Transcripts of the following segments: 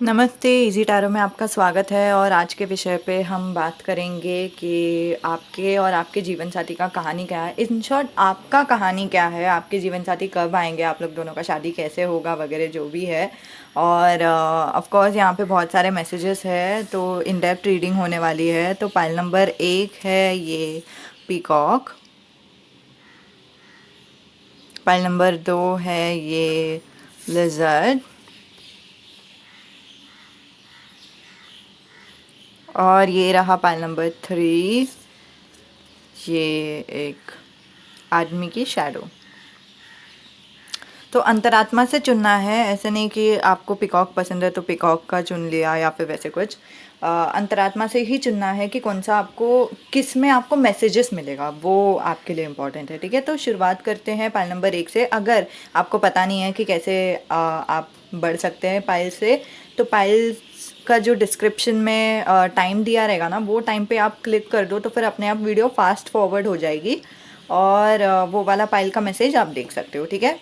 नमस्ते, easy tarot में आपका स्वागत है और आज के विषय पे हम बात करेंगे कि आपके और आपके जीवन साथी का कहानी क्या है। इन शॉर्ट आपका कहानी क्या है, आपके जीवन साथी कब आएंगे, आप लोग दोनों का शादी कैसे होगा वगैरह जो भी है। और ऑफ कोर्स यहाँ पे बहुत सारे मैसेजेस है तो इन डेप्थ रीडिंग होने वाली है। तो पाइल नंबर 1 है ये पीकॉक, पाइल नंबर 2 है ये लिजर्ड और ये रहा पाइल नंबर 3, ये एक आदमी की शैडो। तो अंतरात्मा से चुनना है, ऐसे नहीं कि आपको पिकॉक पसंद है तो पिकॉक का चुन लिया या फिर वैसे कुछ। अंतरात्मा से ही चुनना है कि कौन सा आपको, किस में आपको मैसेजेस मिलेगा, वो आपके लिए इम्पोर्टेंट है। ठीक है, तो शुरुआत करते हैं पाइल नंबर 1 से। अगर आपको पता नहीं है कि कैसे आप बढ़ सकते हैं पाइल से, तो पाइल का जो डिस्क्रिप्शन में टाइम दिया रहेगा ना, वो टाइम पे आप क्लिक कर दो तो फिर अपने आप वीडियो फास्ट फॉरवर्ड हो जाएगी और वो वाला पाइल का मैसेज आप देख सकते हो। ठीक है,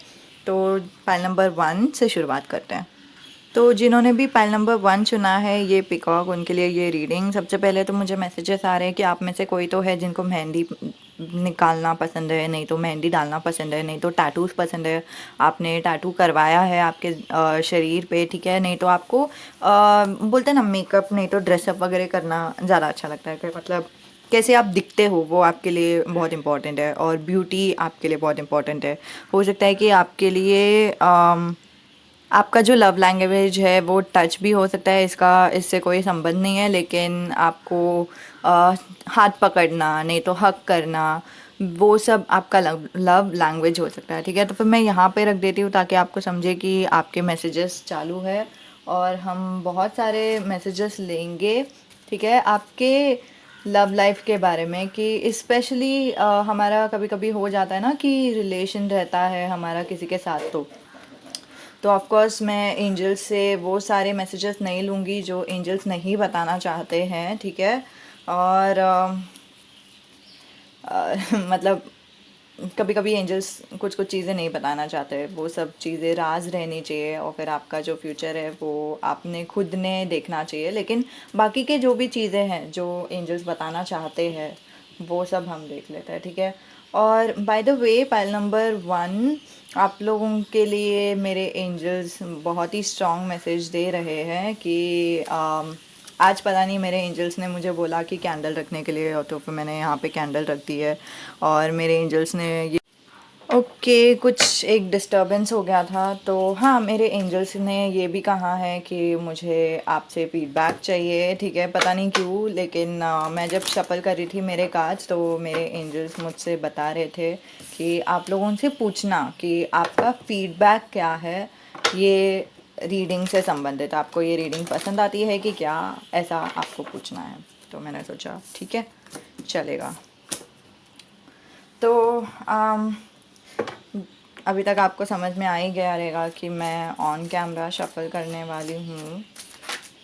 तो पाइल नंबर 1 से शुरुआत करते हैं। तो जिन्होंने भी पाइल नंबर 1 चुना है ये पिकॉक, उनके लिए ये रीडिंग। सबसे पहले तो मुझे मैसेजेस आ रहे हैं कि आप में से कोई तो है जिनको मेहंदी निकालना पसंद है, नहीं तो मेहंदी डालना पसंद है, नहीं तो टैटूज पसंद है, आपने टैटू करवाया है आपके शरीर पे। ठीक है, नहीं तो आपको बोलते हैं ना मेकअप, नहीं तो ड्रेसअप वगैरह करना ज़्यादा अच्छा लगता है। मतलब कैसे आप दिखते हो वो आपके लिए बहुत इंपॉर्टेंट है और ब्यूटी आपके लिए बहुत इंपॉर्टेंट है। हो सकता है कि आपके लिए आपका जो लव लैंग्वेज है वो टच भी हो सकता है, इसका इससे कोई संबंध नहीं है, लेकिन आपको हाथ पकड़ना, नहीं तो हक करना, वो सब आपका लव लैंग्वेज हो सकता है। ठीक है, तो फिर मैं यहाँ पे रख देती हूँ ताकि आपको समझे कि आपके मैसेजेस चालू है और हम बहुत सारे मैसेजेस लेंगे। ठीक है, आपके लव लाइफ के बारे में कि स्पेशली हमारा कभी कभी हो जाता है ना कि रिलेशन रहता है हमारा किसी के साथ, तो ऑफ कोर्स मैं एंजल्स से वो सारे मैसेजेस नहीं लूँगी जो एंजल्स नहीं बताना चाहते हैं। ठीक है, और मतलब कभी कभी एंजल्स कुछ कुछ चीज़ें नहीं बताना चाहते, वो सब चीज़ें राज रहनी चाहिए और फिर आपका जो फ्यूचर है वो आपने खुद ने देखना चाहिए। लेकिन बाकी के जो भी चीज़ें हैं जो एंजल्स बताना चाहते हैं वो सब हम देख लेते हैं। ठीक है, और by the way pile number 1, आप लोगों के लिए मेरे एंजल्स बहुत ही स्ट्रॉन्ग मैसेज दे रहे हैं कि आज पता नहीं मेरे एंजल्स ने मुझे बोला कि कैंडल रखने के लिए, और तो फिर मैंने यहाँ पे कैंडल रख दी है और मेरे एंजल्स ने ये कुछ एक डिस्टरबेंस हो गया था। तो हाँ, मेरे एंजल्स ने ये भी कहा है कि मुझे आपसे फीडबैक चाहिए। ठीक है, पता नहीं क्यों, लेकिन मैं जब शफल कर रही थी मेरे कार्ड्स तो मेरे एंजल्स मुझसे बता रहे थे कि आप लोगों से पूछना कि आपका फीडबैक क्या है ये रीडिंग से संबंधित। आपको ये रीडिंग पसंद आती है कि क्या, ऐसा आपको पूछना है। तो मैंने सोचा ठीक है, चलेगा। तो अभी तक आपको समझ में आ ही गया रहेगा कि मैं ऑन कैमरा शफल करने वाली हूँ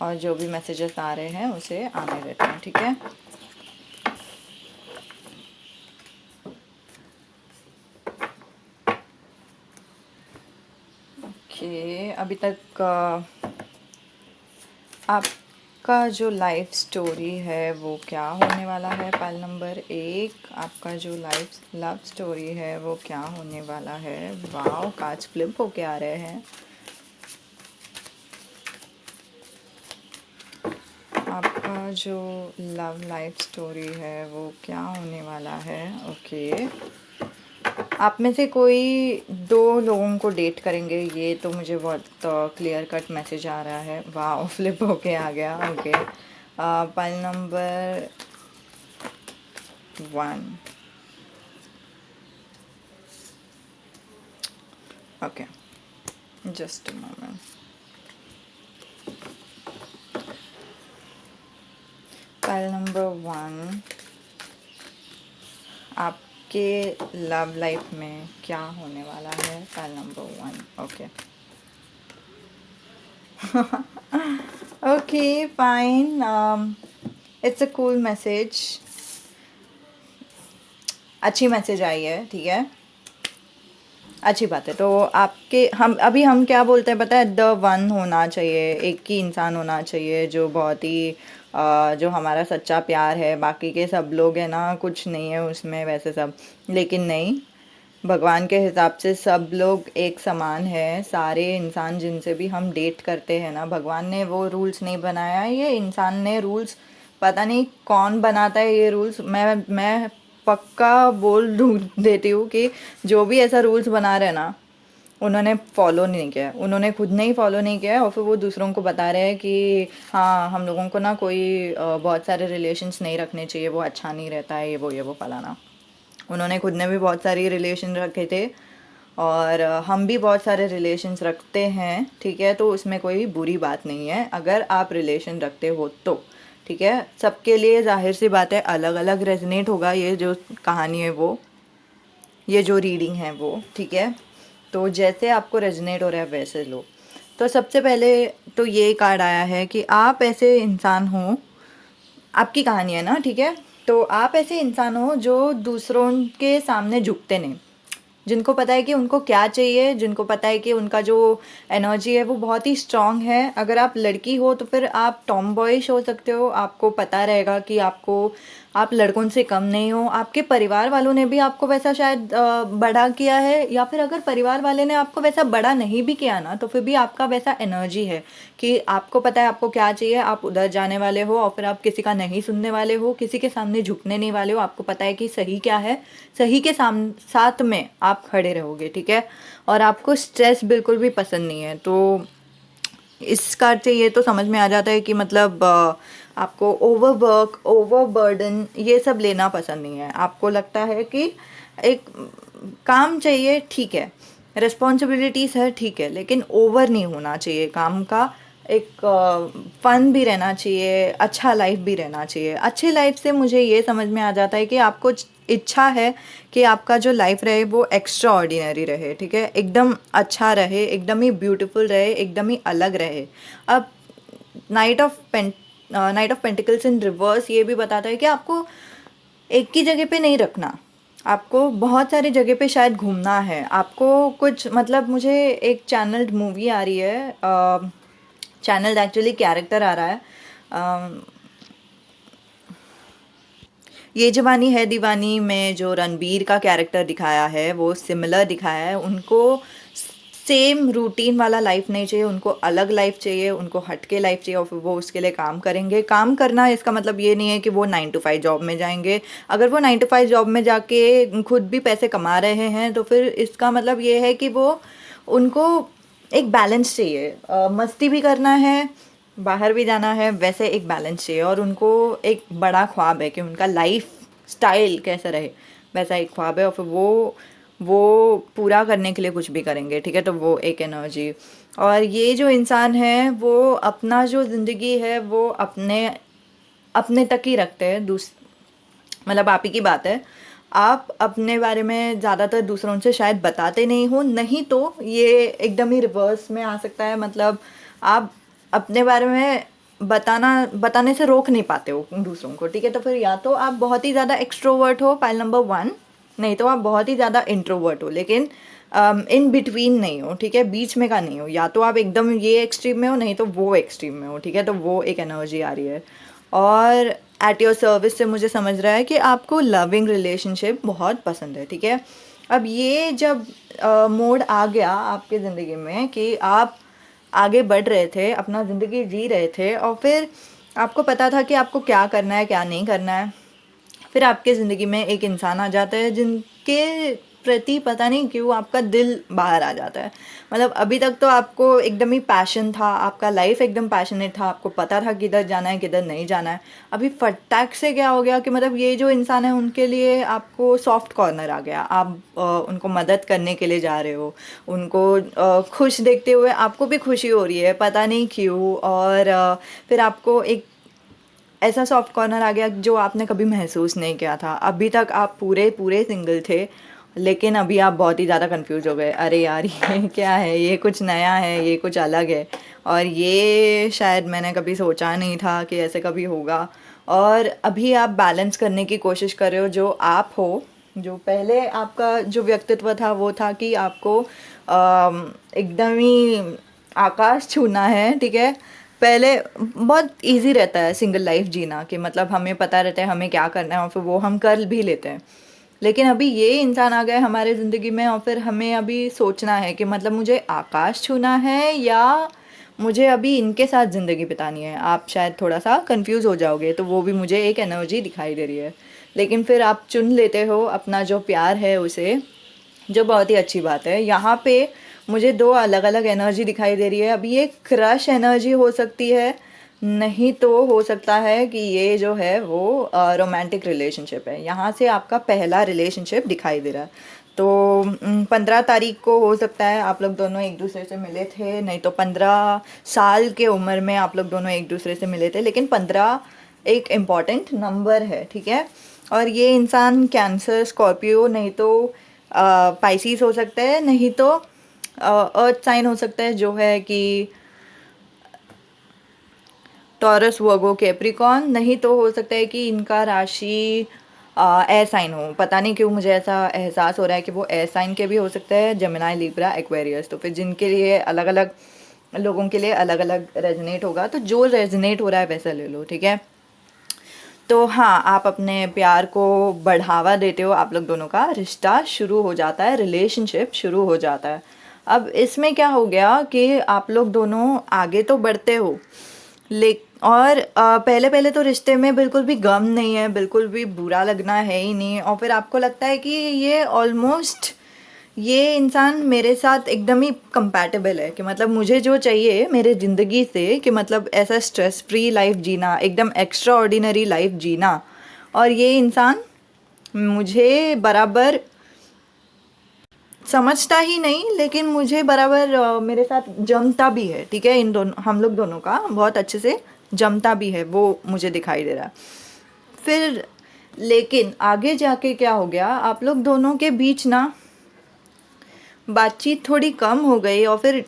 और जो भी मैसेजेस आ रहे हैं उसे आने देते हैं। ठीक है, ओके। अभी तक आपका जो लाइफ स्टोरी है वो क्या होने वाला है। पाइल नंबर 1, आपका जो लाइफ लव स्टोरी है वो क्या होने वाला है। वाओ, कार्ड्स फ्लिप होके आ रहे हैं। आपका जो लव लाइफ स्टोरी है वो क्या होने वाला है। ओके, आप में से कोई 2 लोगों को डेट करेंगे, ये तो मुझे बहुत क्लियर कट मैसेज आ रहा है। वाह, फ्लिप होके आ गया। Okay, pile number 1। Okay, just a moment. Pile number 1, आपके लव लाइफ में क्या होने वाला है। Pile number 1। Okay, okay fine, it's a cool message, अच्छी मैसेज आई है। ठीक है, अच्छी बात है। तो आपके हम क्या बोलते हैं पता है, द वन होना चाहिए, एक ही इंसान होना चाहिए जो बहुत ही जो हमारा सच्चा प्यार है, बाकी के सब लोग हैं ना कुछ नहीं है उसमें वैसे सब। लेकिन नहीं, भगवान के हिसाब से सब लोग एक समान है। सारे इंसान जिनसे भी हम डेट करते हैं ना, भगवान ने वो रूल्स नहीं बनाया है, ये इंसान ने रूल्स, पता नहीं कौन बनाता है ये रूल्स। मैं पक्का बोल दूँ देती हूँ कि जो भी ऐसा रूल्स बना रहे हैं ना, उन्होंने फॉलो नहीं किया है, उन्होंने खुद ने ही फॉलो नहीं किया है, और फिर वो दूसरों को बता रहे हैं कि हाँ हम लोगों को ना कोई बहुत सारे रिलेशंस नहीं रखने चाहिए, वो अच्छा नहीं रहता है, ये वो फलाना। उन्होंने खुद ने भी बहुत सारी रिलेशन रखे थे, और हम भी बहुत सारे रिलेशंस रखते हैं, ठीक है। तो उसमें कोई बुरी बात नहीं है अगर आप रिलेशन रखते हो तो, ठीक है। सबके लिए जाहिर सी बात है अलग अलग रेजनेट होगा ये जो कहानी है वो, ये जो रीडिंग है वो, ठीक है। तो जैसे आपको रेजनेट हो रहा है वैसे लो। तो सबसे पहले तो ये कार्ड आया है कि आप ऐसे इंसान हो, आपकी कहानी है ना, ठीक है। तो आप ऐसे इंसान हो जो दूसरों के सामने झुकते नहीं, जिनको पता है कि उनको क्या चाहिए, जिनको पता है कि उनका जो एनर्जी है वो बहुत ही स्ट्रांग है। अगर आप लड़की हो तो फिर आप टॉम बॉयिश हो सकते हो, आपको पता रहेगा कि आप लड़कों से कम नहीं हो। आपके परिवार वालों ने भी आपको वैसा शायद बड़ा किया है, या फिर अगर परिवार वाले ने आपको वैसा बड़ा नहीं भी किया ना, तो फिर भी आपका वैसा एनर्जी है कि आपको पता है आपको क्या चाहिए, आप उधर जाने वाले हो, और फिर आप किसी का नहीं सुनने वाले हो, किसी के सामने झुकने नहीं वाले हो। आपको पता है कि सही क्या है, सही के साथ में आप खड़े रहोगे, ठीक है। और आपको स्ट्रेस बिल्कुल भी पसंद नहीं है। तो इस कार्ड से ये तो समझ में आ जाता है कि मतलब आपको ओवरवर्क, ओवरबर्डन ये सब लेना पसंद नहीं है। आपको लगता है कि एक काम चाहिए, ठीक है, रिस्पॉन्सिबिलिटीज़ है, ठीक है, लेकिन ओवर नहीं होना चाहिए काम का। एक फन भी रहना चाहिए, अच्छा लाइफ भी रहना चाहिए। अच्छी लाइफ से मुझे ये समझ में आ जाता है कि आपको इच्छा है कि आपका जो लाइफ रहे वो एक्स्ट्रा ऑर्डिनरी रहे, ठीक है, एकदम अच्छा रहे, एकदम ही ब्यूटीफुल रहे, एकदम ही अलग रहे। अब night of pentacles in reverse ये भी बताता है कि आपको एक ही जगह पे नहीं रखना, आपको बहुत सारी जगह पे शायद घूमना है। आपको कुछ मतलब, मुझे एक चैनल्ड मूवी आ रही है, चैनल्ड एक्चुअली कैरेक्टर आ रहा है, ये जवानी है दीवानी में जो रणबीर का कैरेक्टर दिखाया है वो सिमिलर दिखाया है। उनको सेम रूटीन वाला लाइफ नहीं चाहिए, उनको अलग लाइफ चाहिए, उनको हटके लाइफ चाहिए, और फिर वो उसके लिए काम करेंगे। काम करना इसका मतलब ये नहीं है कि वो 9 to 5 जॉब में जाएंगे। अगर वो 9 to 5 जॉब में जाके खुद भी पैसे कमा रहे हैं तो फिर इसका मतलब ये है कि वो उनको एक बैलेंस चाहिए, मस्ती भी करना है, बाहर भी जाना है, वैसे एक बैलेंस चाहिए। और उनको एक बड़ा ख्वाब है कि उनका लाइफ स्टाइल कैसा रहे, वैसा एक ख्वाब है, और फिर वो पूरा करने के लिए कुछ भी करेंगे, ठीक है। तो वो एक एनर्जी। और ये जो इंसान है वो अपना जो ज़िंदगी है वो अपने अपने तक ही रखते हैं। मतलब आप ही की बात है, आप अपने बारे में ज़्यादातर दूसरों से शायद बताते नहीं हो, नहीं तो ये एकदम ही रिवर्स में आ सकता है। मतलब आप अपने बारे में बताने से रोक नहीं पाते हो दूसरों को, ठीक है। तो फिर या तो आप बहुत ही ज़्यादा एक्सट्रोवर्ट हो, पाइल नंबर 1, नहीं तो आप बहुत ही ज़्यादा इंट्रोवर्ट हो, लेकिन इन बिटवीन नहीं हो, ठीक है, बीच में का नहीं हो। या तो आप एकदम ये एक्सट्रीम में हो, नहीं तो वो एक्सट्रीम में हो, ठीक है। तो वो एक एनर्जी आ रही है। और एट योर सर्विस से मुझे समझ रहा है कि आपको लविंग रिलेशनशिप बहुत पसंद है, ठीक है। अब ये जब मोड आ गया आपके ज़िंदगी में कि आप आगे बढ़ रहे थे, अपना ज़िंदगी जी रहे थे, और फिर आपको पता था कि आपको क्या करना है क्या नहीं करना है, फिर आपके ज़िंदगी में एक इंसान आ जाता है जिनके प्रति पता नहीं क्यों आपका दिल बाहर आ जाता है। मतलब अभी तक तो आपको एकदम ही पैशन था, आपका लाइफ एकदम पैशनेट था, आपको पता था किधर जाना है किधर नहीं जाना है। अभी फटाक से क्या हो गया कि मतलब ये जो इंसान है उनके लिए आपको सॉफ्ट कॉर्नर आ गया। आप उनको मदद करने के लिए जा रहे हो, उनको खुश देखते हुए आपको भी खुशी हो रही है, पता नहीं क्यों। और फिर आपको एक ऐसा सॉफ्ट कॉर्नर आ गया जो आपने कभी महसूस नहीं किया था। अभी तक आप पूरे पूरे सिंगल थे, लेकिन अभी आप बहुत ही ज़्यादा कंफ्यूज हो गए, अरे यार ये क्या है, ये कुछ नया है, ये कुछ अलग है, और ये शायद मैंने कभी सोचा नहीं था कि ऐसे कभी होगा। और अभी आप बैलेंस करने की कोशिश कर रहे हो जो आप हो, जो पहले आपका जो व्यक्तित्व था वो था कि आपको एकदम ही आकाश छूना है, ठीक है। पहले बहुत इजी रहता है सिंगल लाइफ जीना, कि मतलब हमें पता रहता है हमें क्या करना है और फिर वो हम कर भी लेते हैं। लेकिन अभी ये इंसान आ गए हमारे ज़िंदगी में और फिर हमें अभी सोचना है कि मतलब मुझे आकाश छूना है या मुझे अभी इनके साथ ज़िंदगी बितानी है। आप शायद थोड़ा सा कंफ्यूज हो जाओगे, तो वो भी मुझे एक एनर्जी दिखाई दे रही है। लेकिन फिर आप चुन लेते हो अपना जो प्यार है उसे, जो बहुत ही अच्छी बात है। यहाँ पे मुझे दो अलग अलग एनर्जी दिखाई दे रही है। अभी ये क्रश एनर्जी हो सकती है, नहीं तो हो सकता है कि ये जो है वो रोमांटिक रिलेशनशिप है। यहाँ से आपका पहला रिलेशनशिप दिखाई दे रहा है। तो 15 तारीख को हो सकता है आप लोग दोनों एक दूसरे से मिले थे, नहीं तो 15 साल के उम्र में आप लोग दोनों एक दूसरे से मिले थे। लेकिन 15 एक इम्पॉर्टेंट नंबर है, ठीक है। और ये इंसान कैंसर, स्कॉर्पियो, नहीं तो पाइसिस हो सकता है, नहीं तो अर्थ साइन हो सकता है जो है कि टॉरस, वर्गो, कैप्रिकॉर्न, नहीं तो हो सकता है कि इनका राशि एयर साइन हो। पता नहीं क्यों मुझे ऐसा एहसास हो रहा है कि वो एयर साइन के भी हो सकते हैं, जेमिनी, लिब्रा, एक्वेरियस। तो फिर जिनके लिए अलग अलग लोगों के लिए अलग अलग रेजनेट होगा, तो जो रेजनेट हो रहा है वैसा ले लो, ठीक है। तो हाँ, आप अपने प्यार को बढ़ावा देते हो, आप लोग दोनों का रिश्ता शुरू हो जाता है, रिलेशनशिप शुरू हो जाता है। अब इसमें क्या हो गया कि आप लोग दोनों आगे तो बढ़ते हो, ले और पहले पहले तो रिश्ते में बिल्कुल भी गम नहीं है, बिल्कुल भी बुरा लगना है ही नहीं। और फिर आपको लगता है कि ये ऑलमोस्ट ये इंसान मेरे साथ एकदम ही कंपैटिबल है, कि मतलब मुझे जो चाहिए मेरे ज़िंदगी से, कि मतलब ऐसा स्ट्रेस फ्री लाइफ जीना, एकदम एक्स्ट्रा ऑर्डिनरी लाइफ जीना। और ये इंसान मुझे बराबर समझता ही नहीं, लेकिन मुझे बराबर मेरे साथ जमता भी है, ठीक है। इन दोनों, हम लोग दोनों का बहुत अच्छे से जमता भी है, वो मुझे दिखाई दे रहा है। फिर लेकिन आगे जाके क्या हो गया, आप लोग दोनों के बीच ना बातचीत थोड़ी कम हो गई। और फिर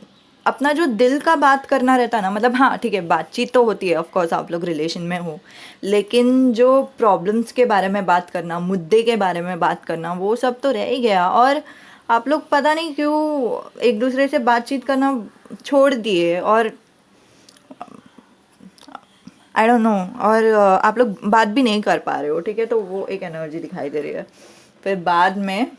अपना जो दिल का बात करना रहता है ना, मतलब हाँ ठीक है, बातचीत तो होती है ऑफ कोर्स, आप लोग रिलेशन में हो, लेकिन जो प्रॉब्लम्स के बारे में बात करना, मुद्दे के बारे में बात करना, वो सब तो रह ही गया। और आप लोग पता नहीं क्यों एक दूसरे से बातचीत करना छोड़ दिए, और आई डोंट नो, और आप लोग बात भी नहीं कर पा रहे हो, ठीक है। तो वो एक एनर्जी दिखाई दे रही है। फिर बाद में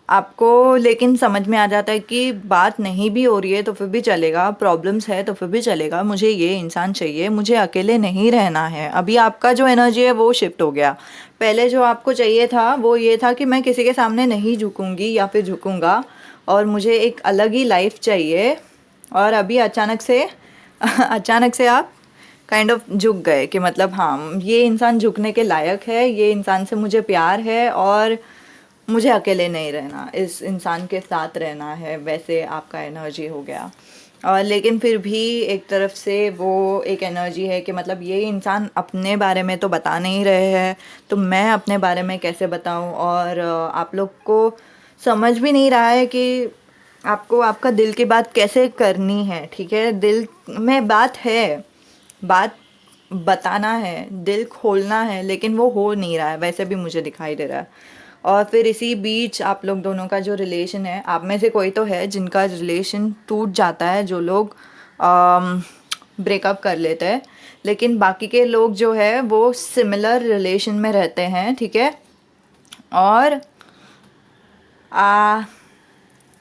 आपको लेकिन समझ में आ जाता है कि बात नहीं भी हो रही है तो फिर भी चलेगा, प्रॉब्लम्स है तो फिर भी चलेगा, मुझे ये इंसान चाहिए, मुझे अकेले नहीं रहना है। अभी आपका जो एनर्जी है वो शिफ्ट हो गया। पहले जो आपको चाहिए था वो ये था कि मैं किसी के सामने नहीं झुकूंगी या फिर झुकूंगा, और मुझे एक अलग ही लाइफ चाहिए। और अभी अचानक से अचानक से आप काइंड ऑफ झुक गए, कि मतलब हाँ, ये इंसान झुकने के लायक है, ये इंसान से मुझे प्यार है और मुझे अकेले नहीं रहना, इस इंसान के साथ रहना है। वैसे आपका एनर्जी हो गया। और लेकिन फिर भी एक तरफ से वो एक एनर्जी है कि मतलब ये इंसान अपने बारे में तो बता नहीं रहे हैं, तो मैं अपने बारे में कैसे बताऊं। और आप लोग को समझ भी नहीं रहा है कि आपको आपका दिल की बात कैसे करनी है, ठीक है। दिल में बात है, बात बताना है, दिल खोलना है, लेकिन वो हो नहीं रहा है, वैसे भी मुझे दिखाई दे रहा है। और फिर इसी बीच आप लोग दोनों का जो रिलेशन है, आप में से कोई तो है जिनका रिलेशन टूट जाता है, जो लोग ब्रेकअप कर लेते हैं, लेकिन बाकी के लोग जो है वो सिमिलर रिलेशन में रहते हैं, ठीक है। और आ,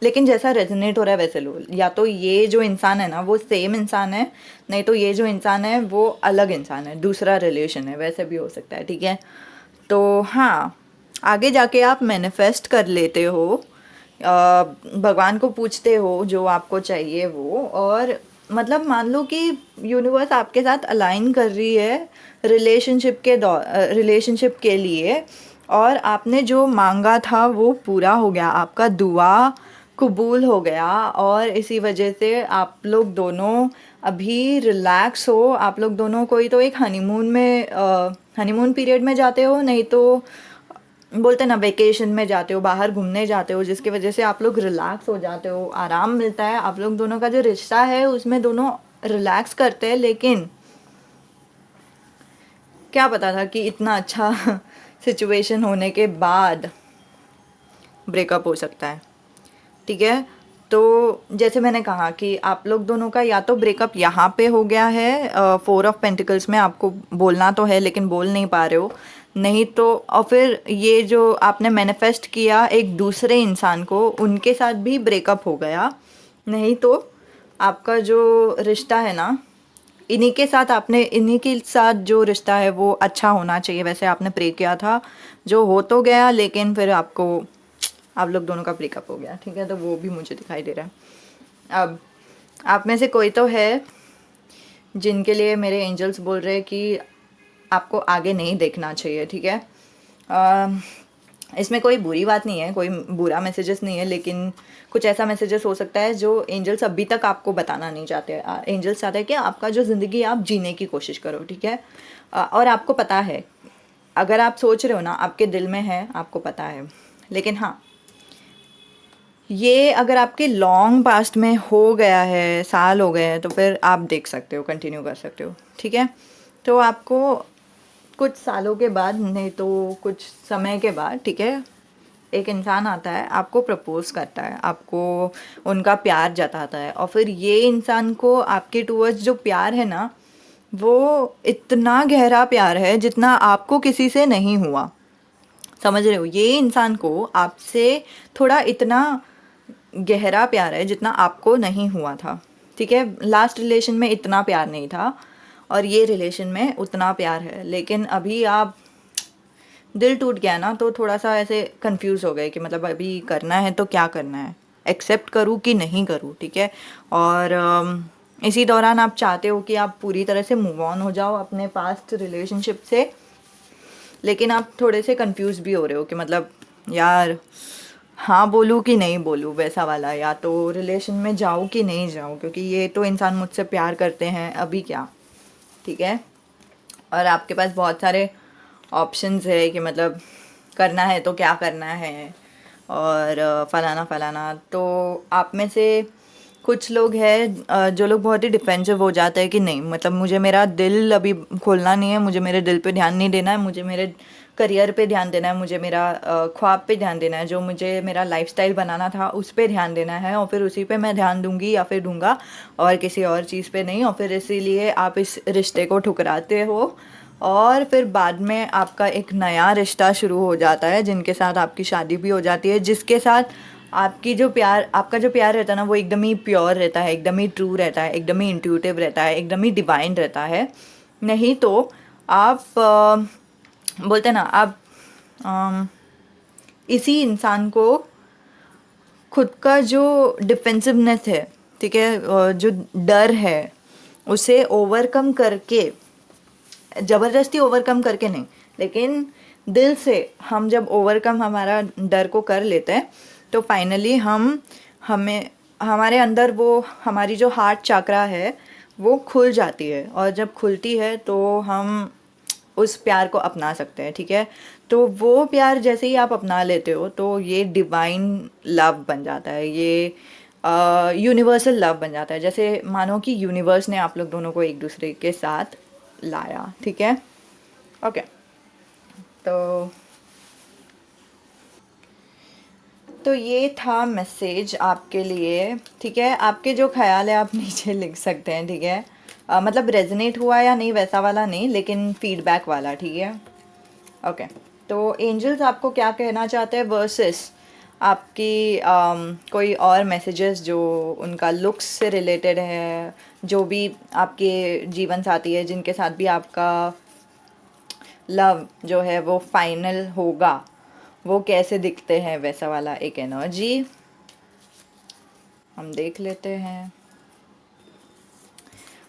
लेकिन जैसा रेजोनेट हो रहा है वैसे लो, या तो ये जो इंसान है ना वो सेम इंसान है, नहीं तो ये जो इंसान है वो अलग इंसान है, दूसरा रिलेशन है, वैसे भी हो सकता है, ठीक है। तो हाँ, आगे जाके आप मैनिफेस्ट कर लेते हो, भगवान को पूछते हो जो आपको चाहिए वो, और मतलब मान लो कि यूनिवर्स आपके साथ अलाइन कर रही है रिलेशनशिप के लिए, और आपने जो मांगा था वो पूरा हो गया, आपका दुआ कबूल हो गया। और इसी वजह से आप लोग दोनों अभी रिलैक्स हो। आप लोग दोनों कोई तो एक हनीमून में हनीमून पीरियड में जाते हो, नहीं तो बोलते ना वेकेशन में जाते हो, बाहर घूमने जाते हो, जिसकी वजह से आप लोग रिलैक्स हो जाते हो, आराम मिलता है। आप लोग दोनों का जो रिश्ता है उसमें दोनों रिलैक्स करते हैं। लेकिन क्या पता था कि इतना अच्छा सिचुएशन होने के बाद ब्रेकअप हो सकता है, ठीक है। तो जैसे मैंने कहा कि आप लोग दोनों का या तो ब्रेकअप यहाँ पे हो गया है, 4 ऑफ पेंटिकल्स में आपको बोलना तो है लेकिन बोल नहीं पा रहे हो, नहीं तो और फिर ये जो आपने मैनिफेस्ट किया एक दूसरे इंसान को, उनके साथ भी ब्रेकअप हो गया, नहीं तो आपका जो रिश्ता है ना, इन्हीं के साथ जो रिश्ता है वो अच्छा होना चाहिए, वैसे आपने प्रे किया था, जो हो तो गया लेकिन फिर आप लोग दोनों का ब्रेकअप हो गया, ठीक है। तो वो भी मुझे दिखाई दे रहा है। अब आप में से कोई तो है जिनके लिए मेरे एंजल्स बोल रहे हैं कि आपको आगे नहीं देखना चाहिए, ठीक है। इसमें कोई बुरी बात नहीं है, कोई बुरा मैसेजेस नहीं है, लेकिन कुछ ऐसा मैसेजेस हो सकता है जो एंजल्स अभी तक आपको बताना नहीं चाहते। एंजल्स चाहते हैं कि आपका जो ज़िंदगी आप जीने की कोशिश करो, ठीक है। और आपको पता है, अगर आप सोच रहे हो ना, आपके दिल में है, आपको पता है, लेकिन हाँ, ये अगर आपके लॉन्ग पास्ट में हो गया है, साल हो गए हैं, तो फिर आप देख सकते हो, कंटिन्यू कर सकते हो, ठीक है। तो आपको कुछ सालों के बाद, नहीं तो कुछ समय के बाद, ठीक है, एक इंसान आता है, आपको प्रपोज करता है, आपको उनका प्यार जताता है, और फिर ये इंसान को आपके टूवर्ड्स जो प्यार है ना, वो इतना गहरा प्यार है जितना आपको किसी से नहीं हुआ, समझ रहे हो। ये इंसान को आपसे थोड़ा इतना गहरा प्यार है जितना आपको नहीं हुआ था, ठीक है। लास्ट रिलेशन में इतना प्यार नहीं था और ये रिलेशन में उतना प्यार है, लेकिन अभी आप दिल टूट गया ना, तो थोड़ा सा ऐसे कंफ्यूज हो गए कि मतलब अभी करना है तो क्या करना है, एक्सेप्ट करूँ कि नहीं करूँ, ठीक है। और इसी दौरान आप चाहते हो कि आप पूरी तरह से मूव ऑन हो जाओ अपने पास्ट रिलेशनशिप से, लेकिन आप थोड़े से कंफ्यूज भी हो रहे हो कि मतलब यार हाँ बोलूँ कि नहीं बोलूँ, वैसा वाला, या तो रिलेशन में जाऊँ कि नहीं जाऊँ, क्योंकि ये तो इंसान मुझसे प्यार करते हैं, अभी क्या, ठीक है। और आपके पास बहुत सारे ऑप्शंस है कि मतलब करना है तो क्या करना है, और फलाना फलाना। तो आप में से कुछ लोग हैं जो लोग बहुत ही डिफेंसिव हो जाते हैं कि नहीं, मतलब मुझे मेरा दिल अभी खोलना नहीं है, मुझे मेरे दिल पे ध्यान नहीं देना है, मुझे मेरे करियर पे ध्यान देना है, मुझे मेरा ख्वाब पे ध्यान देना है, जो मुझे मेरा लाइफस्टाइल बनाना था उस पे ध्यान देना है, और फिर उसी पे मैं ध्यान दूंगी या फिर दूंगा, और किसी और चीज़ पे नहीं। और फिर इसीलिए आप इस रिश्ते को ठुकराते हो, और फिर बाद में आपका एक नया रिश्ता शुरू हो जाता है, जिनके साथ आपकी शादी भी हो जाती है, जिसके साथ आपका जो प्यार रहता है ना, वो एकदम ही प्योर रहता है, एकदम ही ट्रू रहता है, एकदम ही इंट्यूटिव रहता है, एकदम ही डिवाइन रहता है। नहीं तो आप बोलते ना, आप इसी इंसान को खुद का जो डिफेंसिवनेस है, ठीक है, जो डर है, उसे ओवरकम करके, ज़बरदस्ती ओवरकम करके नहीं, लेकिन दिल से हम जब ओवरकम हमारा डर को कर लेते हैं, तो फाइनली हमें हमारे अंदर वो हमारी जो हार्ट चक्रा है वो खुल जाती है, और जब खुलती है तो हम उस प्यार को अपना सकते हैं, ठीक है। तो वो प्यार जैसे ही आप अपना लेते हो तो ये डिवाइन लव बन जाता है, ये यूनिवर्सल लव बन जाता है, जैसे मानो कि यूनिवर्स ने आप लोग दोनों को एक दूसरे के साथ लाया, ठीक है। ओके, तो ये था मैसेज आपके लिए, ठीक है। आपके जो ख्याल है आप नीचे लिख सकते हैं, ठीक है। मतलब रेजोनेट हुआ या नहीं वैसा वाला नहीं, लेकिन फीडबैक वाला, ठीक है। ओके, तो एंजल्स आपको क्या कहना चाहते हैं वर्सेस आपकी कोई और मैसेजेस जो उनका लुक्स से रिलेटेड है, जो भी आपके जीवन साथी है जिनके साथ भी आपका लव जो है वो फाइनल होगा, वो कैसे दिखते हैं, वैसा वाला एक एनर्जी हम देख लेते हैं।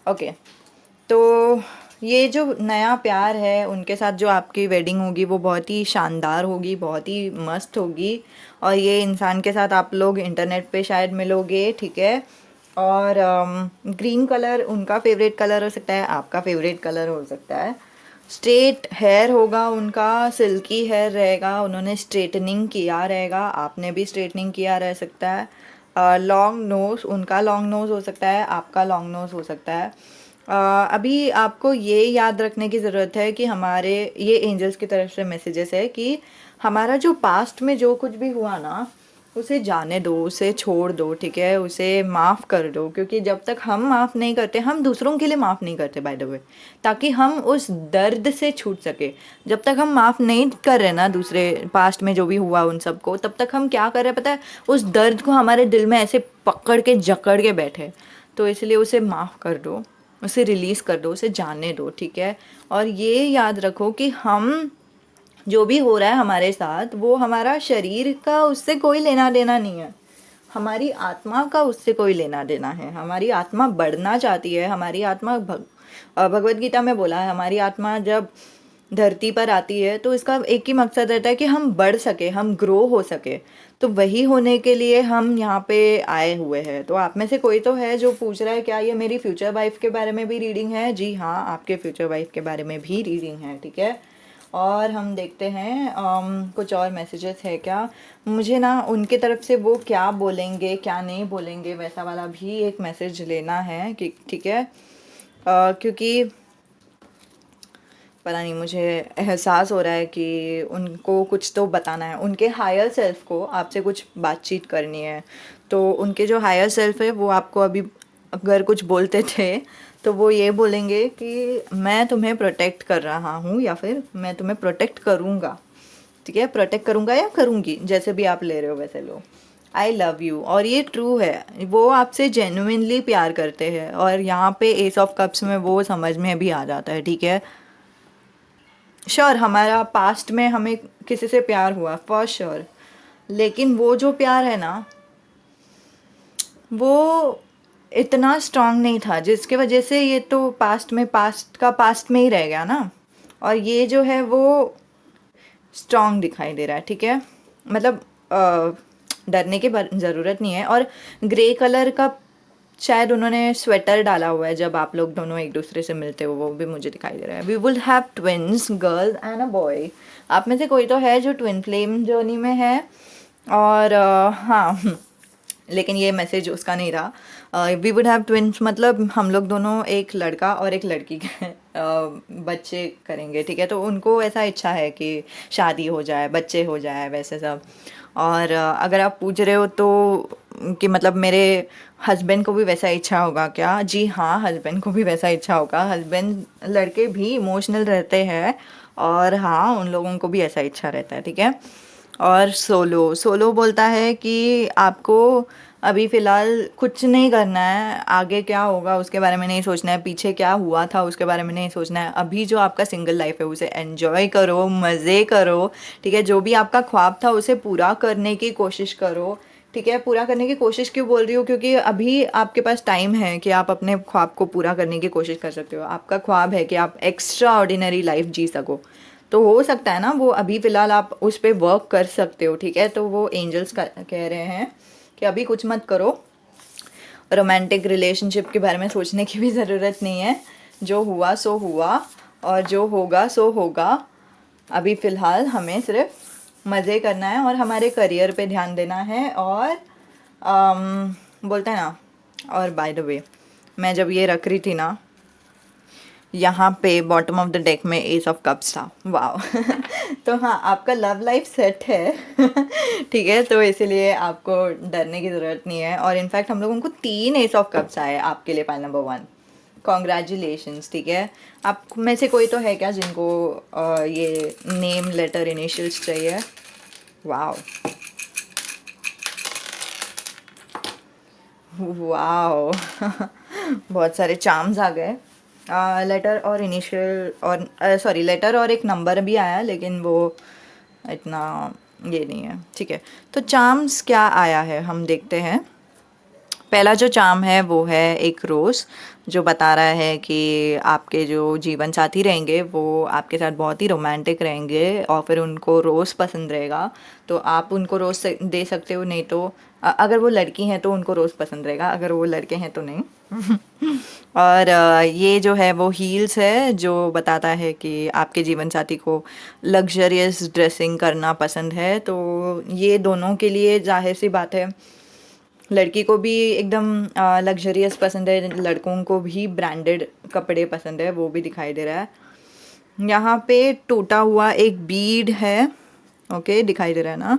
ओके, तो ये जो नया प्यार है, उनके साथ जो आपकी वेडिंग होगी वो बहुत ही शानदार होगी, बहुत ही मस्त होगी, और ये इंसान के साथ आप लोग इंटरनेट पे शायद मिलोगे, ठीक है। और ग्रीन कलर उनका फेवरेट कलर हो सकता है, आपका फेवरेट कलर हो सकता है। स्ट्रेट हेयर होगा उनका, सिल्की हेयर रहेगा, उन्होंने स्ट्रेटनिंग किया रहेगा, आपने भी स्ट्रेटनिंग किया रह सकता है। लॉन्ग नोज़, उनका लॉन्ग नोज़ हो सकता है, आपका लॉन्ग नोज़ हो सकता है। अभी आपको ये याद रखने की ज़रूरत है कि हमारे ये एंजल्स की तरफ से मैसेजेस है कि हमारा जो पास्ट में जो कुछ भी हुआ ना, उसे जाने दो, उसे छोड़ दो, ठीक है, उसे माफ़ कर दो, क्योंकि जब तक हम माफ़ नहीं करते, हम दूसरों के लिए माफ़ नहीं करते बाय द वे, ताकि हम उस दर्द से छूट सके। जब तक हम माफ़ नहीं कर रहे ना दूसरे पास्ट में जो भी हुआ उन सबको, तब तक हम क्या कर रहे हैं पता है, उस दर्द को हमारे दिल में ऐसे पकड़ के जकड़ के बैठे। तो इसलिए उसे माफ़ कर दो, उसे रिलीज़ कर दो, उसे जाने दो, ठीक है। और ये याद रखो कि हम जो भी हो रहा है हमारे साथ, वो हमारा शरीर का उससे कोई लेना देना नहीं है, हमारी आत्मा का उससे कोई लेना देना है। हमारी आत्मा बढ़ना चाहती है, हमारी आत्मा भगवत गीता में बोला है, हमारी आत्मा जब धरती पर आती है तो इसका एक ही मकसद रहता है कि हम बढ़ सके, हम ग्रो हो सके। तो वही होने के लिए हम यहाँ पे आए हुए हैं। तो आप में से कोई तो है जो पूछ रहा है क्या ये मेरी फ्यूचर वाइफ के बारे में भी रीडिंग है? जी हाँ, आपके फ्यूचर वाइफ के बारे में भी रीडिंग है, ठीक है। और हम देखते हैं कुछ और मैसेजेस है क्या। मुझे ना उनके तरफ से वो क्या बोलेंगे क्या नहीं बोलेंगे वैसा वाला भी एक मैसेज लेना है कि ठीक है, क्योंकि पता नहीं, मुझे एहसास हो रहा है कि उनको कुछ तो बताना है, उनके हायर सेल्फ को आपसे कुछ बातचीत करनी है। तो उनके जो हायर सेल्फ है वो आपको अभी अगर कुछ बोलते थे तो वो ये बोलेंगे कि मैं तुम्हें प्रोटेक्ट कर रहा हूँ, या फिर मैं तुम्हें प्रोटेक्ट करूँगा, ठीक है, प्रोटेक्ट करूँगा या करूँगी, जैसे भी आप ले रहे हो वैसे लो। आई लव यू, और ये ट्रू है, वो आपसे जेन्युइनली प्यार करते हैं। और यहाँ पे एस ऑफ कप्स में वो समझ में भी आ जाता है, ठीक है। श्योर हमारा पास्ट में हमें किसी से प्यार हुआ फॉर श्योर, लेकिन वो जो प्यार है ना, वो इतना स्ट्रांग नहीं था, जिसके वजह से ये तो पास्ट में, पास्ट का पास्ट में ही रह गया ना। और ये जो है वो स्ट्रांग दिखाई दे रहा है, ठीक है। मतलब डरने की ज़रूरत नहीं है। और ग्रे कलर का शायद उन्होंने स्वेटर डाला हुआ है जब आप लोग दोनों एक दूसरे से मिलते हो, वो भी मुझे दिखाई दे रहा है। We will have twins, girl and a boy. आप में से कोई तो है जो ट्विन फ्लेम जर्नी में है। और हाँ लेकिन ये मैसेज उसका नहीं रहा। वी वुड हैव ट्विन्स मतलब हम लोग दोनों एक लड़का और एक लड़की के बच्चे करेंगे, ठीक है। तो उनको ऐसा इच्छा है कि शादी हो जाए, बच्चे हो जाए, वैसे सब। और अगर आप पूछ रहे हो तो कि मतलब मेरे हस्बैंड को भी वैसा इच्छा होगा क्या? जी हाँ, हस्बैंड को भी वैसा इच्छा होगा। हस्बैंड लड़के भी इमोशनल रहते हैं, और हाँ उन लोगों को भी ऐसा इच्छा रहता है, ठीक है। और सोलो, सोलो बोलता है कि आपको अभी फ़िलहाल कुछ नहीं करना है, आगे क्या होगा उसके बारे में नहीं सोचना है, पीछे क्या हुआ था उसके बारे में नहीं सोचना है। अभी जो आपका सिंगल लाइफ है उसे एन्जॉय करो, मज़े करो, ठीक है। जो भी आपका ख्वाब था उसे पूरा करने की कोशिश करो, ठीक है। पूरा करने की कोशिश क्यों बोल रही हूँ? क्योंकि अभी आपके पास टाइम है कि आप अपने ख्वाब को पूरा करने की कोशिश कर सकते हो। आपका ख्वाब है कि आप एक्स्ट्रा ऑर्डिनरी लाइफ जी सको, तो हो सकता है ना वो अभी फ़िलहाल आप उस पर वर्क कर सकते हो, ठीक है। तो वो एंजल्स का कह रहे हैं कि अभी कुछ मत करो, रोमांटिक रिलेशनशिप के बारे में सोचने की भी ज़रूरत नहीं है। जो हुआ सो हुआ, और जो होगा सो होगा। अभी फ़िलहाल हमें सिर्फ मज़े करना है और हमारे करियर पे ध्यान देना है। और बोलते हैं ना, और बाय द वे मैं जब ये रख रही थी ना, यहाँ पे बॉटम ऑफ द डेक में एस ऑफ कप्स था, वाह तो हाँ, आपका लव लाइफ सेट है ठीक है, तो इसीलिए आपको डरने की ज़रूरत नहीं है। और इनफैक्ट हम लोगों को 3 एस ऑफ कप्स आए आपके लिए, पाइल नंबर 1, कॉन्ग्रेचुलेशंस, ठीक है। आप में से कोई तो है क्या जिनको ये नेम लेटर इनिशियल्स चाहिए? वाह वाह बहुत सारे चार्म्स आ गए। लेटर और इनिशियल, और सॉरी लेटर और एक नंबर भी आया, लेकिन वो इतना ये नहीं है, ठीक है। तो चार्म्स क्या आया है हम देखते हैं। पहला जो चार्म है वो है एक रोज़, जो बता रहा है कि आपके जो जीवन साथी रहेंगे वो आपके साथ बहुत ही रोमांटिक रहेंगे, और फिर उनको रोज़ पसंद रहेगा। तो आप उनको रोज़ दे सकते हो, नहीं तो अगर वो लड़की हैं तो उनको रोज़ पसंद रहेगा, अगर वो लड़के हैं तो नहीं और ये जो है वो हील्स है, जो बताता है कि आपके जीवन साथी को लग्जरियस ड्रेसिंग करना पसंद है। तो ये दोनों के लिए जाहिर सी बात है लड़की को भी एकदम लग्जरियस पसंद है, लड़कों को भी ब्रांडेड कपड़े पसंद है, वो भी दिखाई दे रहा है। यहाँ पे टूटा हुआ एक बीड है, ओके दिखाई दे रहा है ना।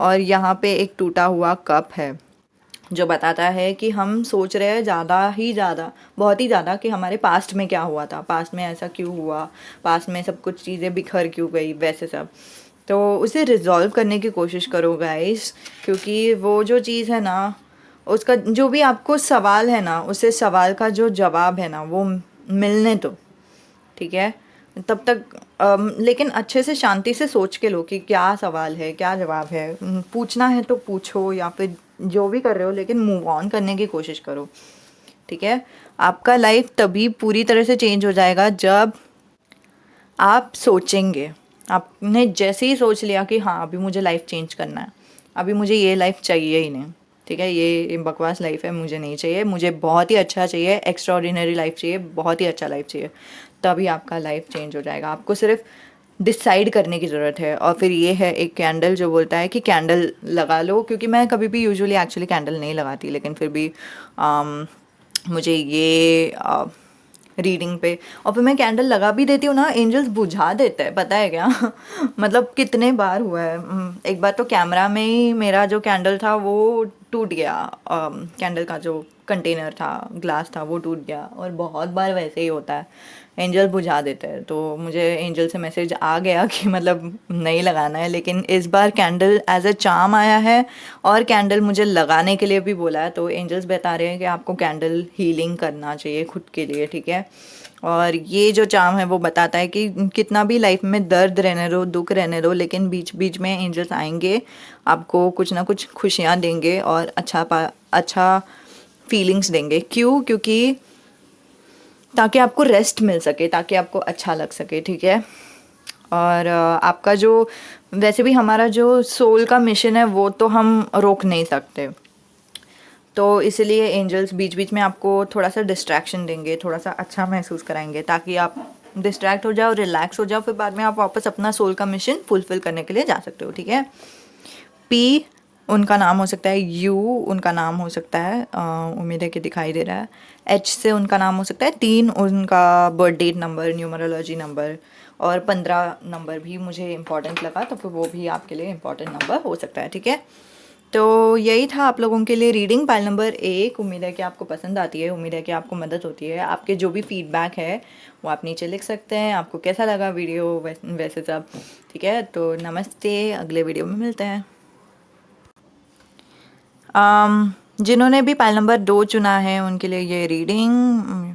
और यहाँ पे एक टूटा हुआ कप है जो बताता है कि हम सोच रहे हैं ज़्यादा ही ज़्यादा, बहुत ही ज़्यादा, कि हमारे पास्ट में क्या हुआ था, पास्ट में ऐसा क्यों हुआ, पास्ट में सब कुछ चीज़ें बिखर क्यों गई, वैसे सब। तो उसे रिजॉल्व करने की कोशिश करो गाइस, क्योंकि वो जो चीज़ है ना, उसका जो भी आपको सवाल है ना, उसे सवाल का जो जवाब है ना वो मिलने दो, ठीक है। तब तक लेकिन अच्छे से शांति से सोच के लो कि क्या सवाल है, क्या जवाब है। पूछना है तो पूछो, या फिर जो भी कर रहे हो, लेकिन मूव ऑन करने की कोशिश करो, ठीक है। आपका लाइफ तभी पूरी तरह से चेंज हो जाएगा जब आप सोचेंगे। आपने जैसे ही सोच लिया कि हाँ अभी मुझे लाइफ चेंज करना है, अभी मुझे ये लाइफ चाहिए ही नहीं, ठीक है, ये बकवास लाइफ है, मुझे नहीं चाहिए, मुझे बहुत ही अच्छा चाहिए, एक्स्ट्राऑर्डिनरी लाइफ चाहिए, बहुत ही अच्छा लाइफ चाहिए, तभी आपका लाइफ चेंज हो जाएगा। आपको सिर्फ डिसाइड करने की ज़रूरत है। और फिर ये है एक कैंडल जो बोलता है कि कैंडल लगा लो, क्योंकि मैं कभी भी यूजुअली एक्चुअली कैंडल नहीं लगाती, लेकिन फिर भी मुझे ये रीडिंग पे, और फिर मैं कैंडल लगा भी देती हूँ ना, एंजल्स बुझा देते हैं, पता है क्या। मतलब कितने बार हुआ है। एक बार तो कैमरा में ही मेरा जो कैंडल था वो टूट गया, कैंडल का जो कंटेनर था, ग्लास था, वो टूट गया। और बहुत बार वैसे ही होता है, एंजल बुझा देते हैं। तो मुझे एंजल से मैसेज आ गया कि मतलब नहीं लगाना है, लेकिन इस बार कैंडल एज अ चार्म आया है, और कैंडल मुझे लगाने के लिए भी बोला है। तो एंजल्स बता रहे हैं कि आपको कैंडल हीलिंग करना चाहिए खुद के लिए, ठीक है। और ये जो चार्म है वो बताता है कि कितना भी लाइफ में दर्द रहने दो, दुख रहने दो, लेकिन बीच बीच में एंजल्स आएंगे, आपको कुछ ना कुछ खुशियाँ देंगे और अच्छा फीलिंग्स देंगे। क्यों? क्योंकि ताकि आपको रेस्ट मिल सके, ताकि आपको अच्छा लग सके, ठीक है। और आपका जो, वैसे भी हमारा जो सोल का मिशन है वो तो हम रोक नहीं सकते, तो इसलिए एंजल्स बीच बीच में आपको थोड़ा सा डिस्ट्रैक्शन देंगे, थोड़ा सा अच्छा महसूस कराएंगे, ताकि आप डिस्ट्रैक्ट हो जाओ, रिलैक्स हो जाओ, फिर बाद में आप वापस अपना सोल का मिशन फुलफिल करने के लिए जा सकते हो, ठीक है। पी उनका नाम हो सकता है, यू उनका नाम हो सकता है, उम्मीद है कि दिखाई दे रहा है। एच से उनका नाम हो सकता है, 3 उनका birth date number, numerology number, और 15 नंबर भी मुझे इंपॉर्टेंट लगा, तो फिर वो भी आपके लिए इंपॉर्टेंट नंबर हो सकता है, ठीक है। तो यही था आप लोगों के लिए रीडिंग पाइल नंबर 1। उम्मीद है कि आपको पसंद आती है, उम्मीद है कि आपको मदद होती है। आपके जो भी फीडबैक है वो आप नीचे लिख सकते हैं, आपको कैसा लगा वीडियो, वैसे सब, ठीक है। तो नमस्ते, अगले वीडियो में मिलते हैं। जिन्होंने भी पाल नंबर 2 चुना है उनके लिए ये रीडिंग।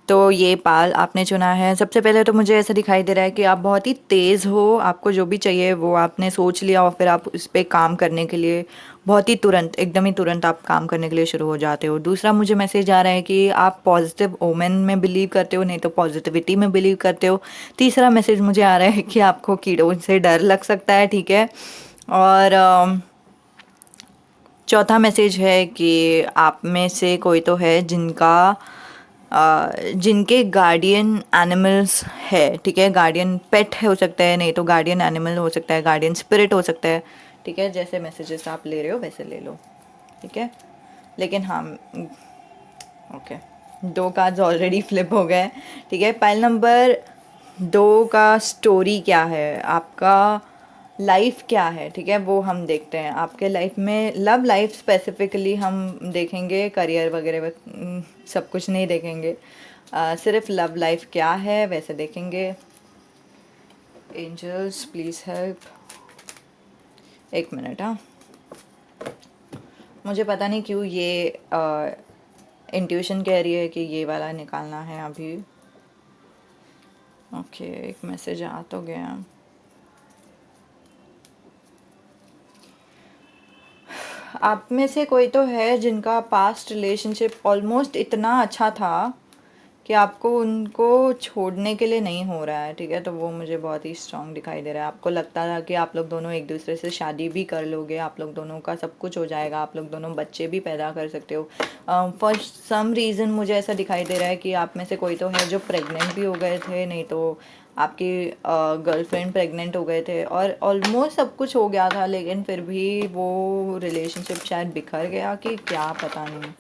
तो ये पाल आपने चुना है, सबसे पहले तो मुझे ऐसा दिखाई दे रहा है कि आप बहुत ही तेज़ हो, आपको जो भी चाहिए वो आपने सोच लिया, और फिर आप उस पर काम करने के लिए बहुत ही तुरंत, एकदम ही तुरंत आप काम करने के लिए शुरू हो जाते हो। दूसरा मुझे मैसेज आ रहा है कि आप पॉजिटिव ओमेन में बिलीव करते हो, नहीं तो पॉजिटिविटी में बिलीव करते हो। तीसरा मैसेज मुझे आ रहा है कि आपको कीड़ों से डर लग सकता है, ठीक है। और चौथा मैसेज है कि आप में से कोई तो है जिनके गार्डियन एनिमल्स है, ठीक है। गार्डियन पेट हो सकता है, नहीं तो गार्डियन एनिमल हो सकता है, गार्डियन स्पिरिट हो सकता है, ठीक है। जैसे मैसेजेस आप ले रहे हो वैसे ले लो, ठीक है। लेकिन हाँ, ओके, 2 कार्ड्स ऑलरेडी फ्लिप हो गए, ठीक है। पाइल नंबर 2 का स्टोरी क्या है, आपका लाइफ क्या है, ठीक है, वो हम देखते हैं। आपके लाइफ में लव लाइफ स्पेसिफिकली हम देखेंगे, करियर वगैरह सब कुछ नहीं देखेंगे, सिर्फ लव लाइफ क्या है वैसे देखेंगे। एंजल्स प्लीज़ हेल्प, एक मिनट। हाँ, मुझे पता नहीं क्यों ये इंट्यूशन कह रही है कि ये वाला निकालना है अभी। ओके, एक मैसेज आ तो गया। आप में से कोई तो है जिनका पास्ट रिलेशनशिप ऑलमोस्ट इतना अच्छा था कि आपको उनको छोड़ने के लिए नहीं हो रहा है, ठीक है। तो वो मुझे बहुत ही स्ट्रांग दिखाई दे रहा है। आपको लगता था कि आप लोग दोनों एक दूसरे से शादी भी कर लोगे, आप लोग दोनों का सब कुछ हो जाएगा, आप लोग दोनों बच्चे भी पैदा कर सकते हो। फॉर सम रीज़न मुझे ऐसा दिखाई दे रहा है कि आप में से कोई तो है जो प्रेग्नेंट भी हो गए थे, नहीं तो आपकी गर्लफ्रेंड प्रेग्नेंट हो गए थे, और ऑलमोस्ट सब कुछ हो गया था, लेकिन फिर भी वो रिलेशनशिप शायद बिखर गया कि क्या पता नहीं।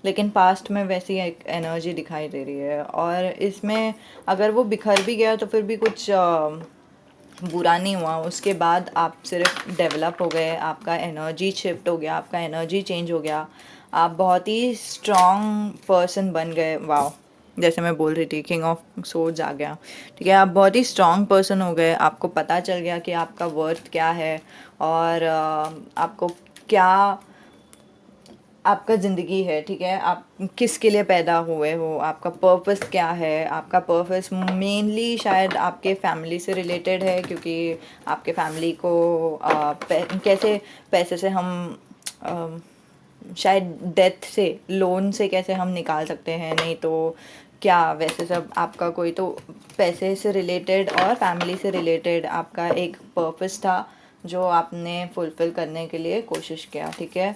लेकिन पास्ट में वैसी एक एनर्जी दिखाई दे रही है, और इसमें अगर वो बिखर भी गया तो फिर भी कुछ बुरा नहीं हुआ। उसके बाद आप सिर्फ डेवलप हो गए, आपका एनर्जी शिफ्ट हो गया, आपका एनर्जी चेंज हो गया, आप बहुत ही स्ट्रॉन्ग पर्सन बन गए। वाह, जैसे मैं बोल रही थी किंग ऑफ सोर्ड्स आ गया, ठीक है। आप बहुत ही स्ट्रॉन्ग पर्सन हो गए, आपको पता चल गया कि आपका वर्थ क्या है, और आपको क्या आपका ज़िंदगी है, ठीक है। आप किसके लिए पैदा हुए हो, आपका पर्पस क्या है। आपका पर्पस मेनली शायद आपके फैमिली से रिलेटेड है, क्योंकि आपके फैमिली को कैसे पैसे से हम आ, शायद डेथ से, लोन से कैसे हम निकाल सकते हैं, नहीं तो क्या, वैसे सब आपका कोई तो पैसे से रिलेटेड और फैमिली से रिलेटेड आपका एक पर्पस था जो आपने फुलफ़िल करने के लिए कोशिश किया, ठीक है।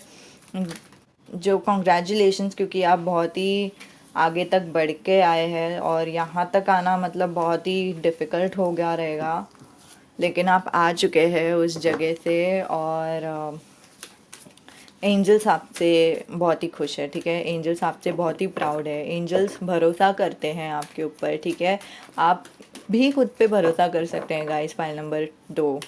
जो कॉन्ग्रेचुलेशंस, क्योंकि आप बहुत ही आगे तक बढ़ के आए हैं, और यहाँ तक आना मतलब बहुत ही डिफ़िकल्ट हो गया रहेगा, लेकिन आप आ चुके हैं उस जगह से। और एंजल्स आपसे बहुत ही खुश है, ठीक है। एंजल्स आपसे बहुत ही प्राउड है, एंजल्स भरोसा करते हैं आपके ऊपर, ठीक है। आप भी खुद पे भरोसा कर सकते हैं गाइस। फाइल नंबर 2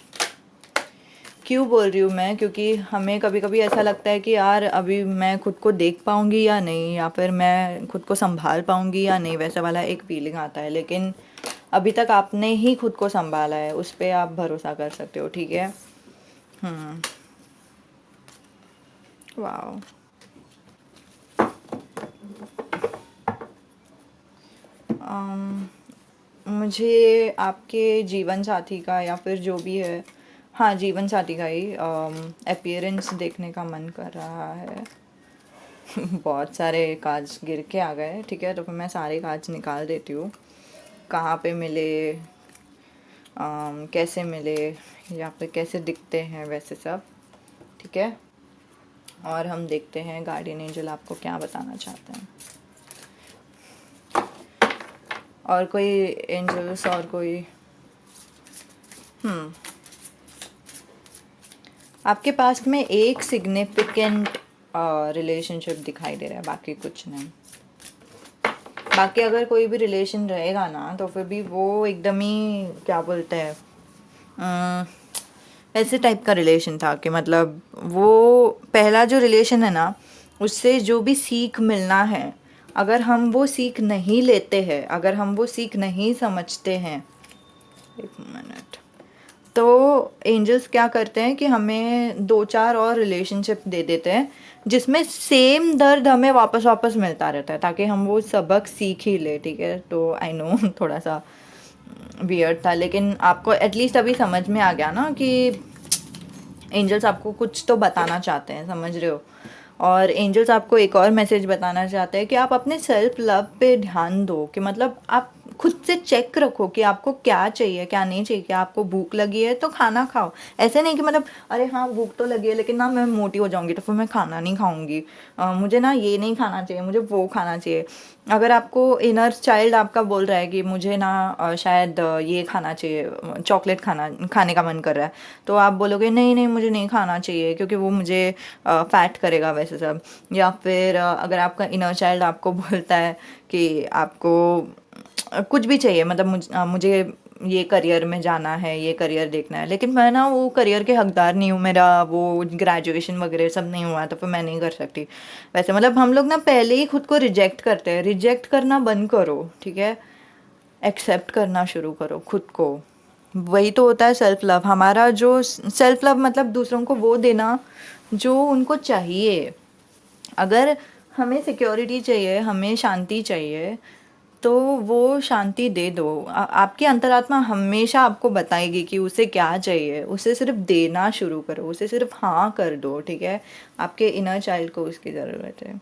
क्यों बोल रही हूँ मैं, क्योंकि हमें कभी कभी ऐसा लगता है कि यार अभी मैं खुद को देख पाऊँगी या नहीं, या फिर मैं खुद को संभाल पाऊँगी या नहीं, वैसा वाला एक फीलिंग आता है। लेकिन अभी तक आपने ही खुद को संभाला है, उस पर आप भरोसा कर सकते हो, ठीक है। वाह, मुझे आपके जीवन साथी का या फिर जो भी है, हाँ जीवन साथी का ही अपीयरेंस देखने का मन कर रहा है। बहुत सारे कांच गिर के आ गए, ठीक है। तो फिर मैं सारे कांच निकाल देती हूँ, कहाँ पे मिले, कैसे मिले, या फिर कैसे दिखते हैं, वैसे सब, ठीक है। और हम देखते हैं गार्डियन एंजल आपको क्या बताना चाहते हैं। और कोई एंजल्स, और कोई आपके पास में एक सिग्निफिकेंट रिलेशनशिप दिखाई दे रहा है, बाकी कुछ नहीं। बाकी अगर कोई भी रिलेशन रहेगा ना, तो फिर भी वो एकदम ही क्या बोलते हैं, ऐसे टाइप का रिलेशन था कि मतलब वो पहला जो रिलेशन है ना, उससे जो भी सीख मिलना है, अगर हम वो सीख नहीं लेते हैं, अगर हम वो सीख नहीं समझते हैं, एक मिनट, तो एंजल्स क्या करते हैं कि हमें 2-4 और रिलेशनशिप दे देते हैं, जिसमें सेम दर्द हमें वापस वापस मिलता रहता है, ताकि हम वो सबक सीख ही ले, ठीक है। तो आई नो थोड़ा सा वियर्ड था, लेकिन आपको एटलीस्ट अभी समझ में आ गया ना कि एंजल्स आपको कुछ तो बताना चाहते हैं, समझ रहे हो। और एंजल्स आपको एक और मैसेज बताना चाहते हैं कि आप अपने सेल्फ लव पे ध्यान दो, कि मतलब आप खुद से चेक रखो कि आपको क्या चाहिए, क्या नहीं चाहिए। क्या आपको भूख लगी है तो खाना खाओ, ऐसे नहीं कि मतलब अरे हाँ भूख तो लगी है लेकिन ना मैं मोटी हो जाऊंगी तो फिर मैं खाना नहीं खाऊंगी, मुझे ना ये नहीं खाना चाहिए, मुझे वो खाना चाहिए। अगर आपको इनर चाइल्ड आपका बोल रहा है कि मुझे ना शायद ये खाना चाहिए, चॉकलेट खाने का मन कर रहा है, तो आप बोलोगे नहीं नहीं मुझे नहीं खाना चाहिए क्योंकि वो मुझे फैट करेगा, वैसे सब। या फिर अगर आपका इनर चाइल्ड आपको बोलता है कि आपको कुछ भी चाहिए, मतलब मुझे ये करियर में जाना है, ये करियर देखना है, लेकिन मैं ना वो करियर के हकदार नहीं हूँ, मेरा वो ग्रेजुएशन वगैरह सब नहीं हुआ, तो फिर मैं नहीं कर सकती। वैसे मतलब हम लोग ना पहले ही खुद को रिजेक्ट करते हैं। रिजेक्ट करना बंद करो, ठीक है। एक्सेप्ट करना शुरू करो खुद को। वही तो होता है सेल्फ लव। हमारा जो सेल्फ लव मतलब दूसरों को वो देना जो उनको चाहिए। अगर हमें सिक्योरिटी चाहिए, हमें शांति चाहिए, तो वो शांति दे दो। आपकी अंतरात्मा हमेशा आपको बताएगी कि उसे क्या चाहिए, उसे सिर्फ देना शुरू करो, उसे सिर्फ हाँ कर दो, ठीक है। आपके इनर चाइल्ड को उसकी ज़रूरत है।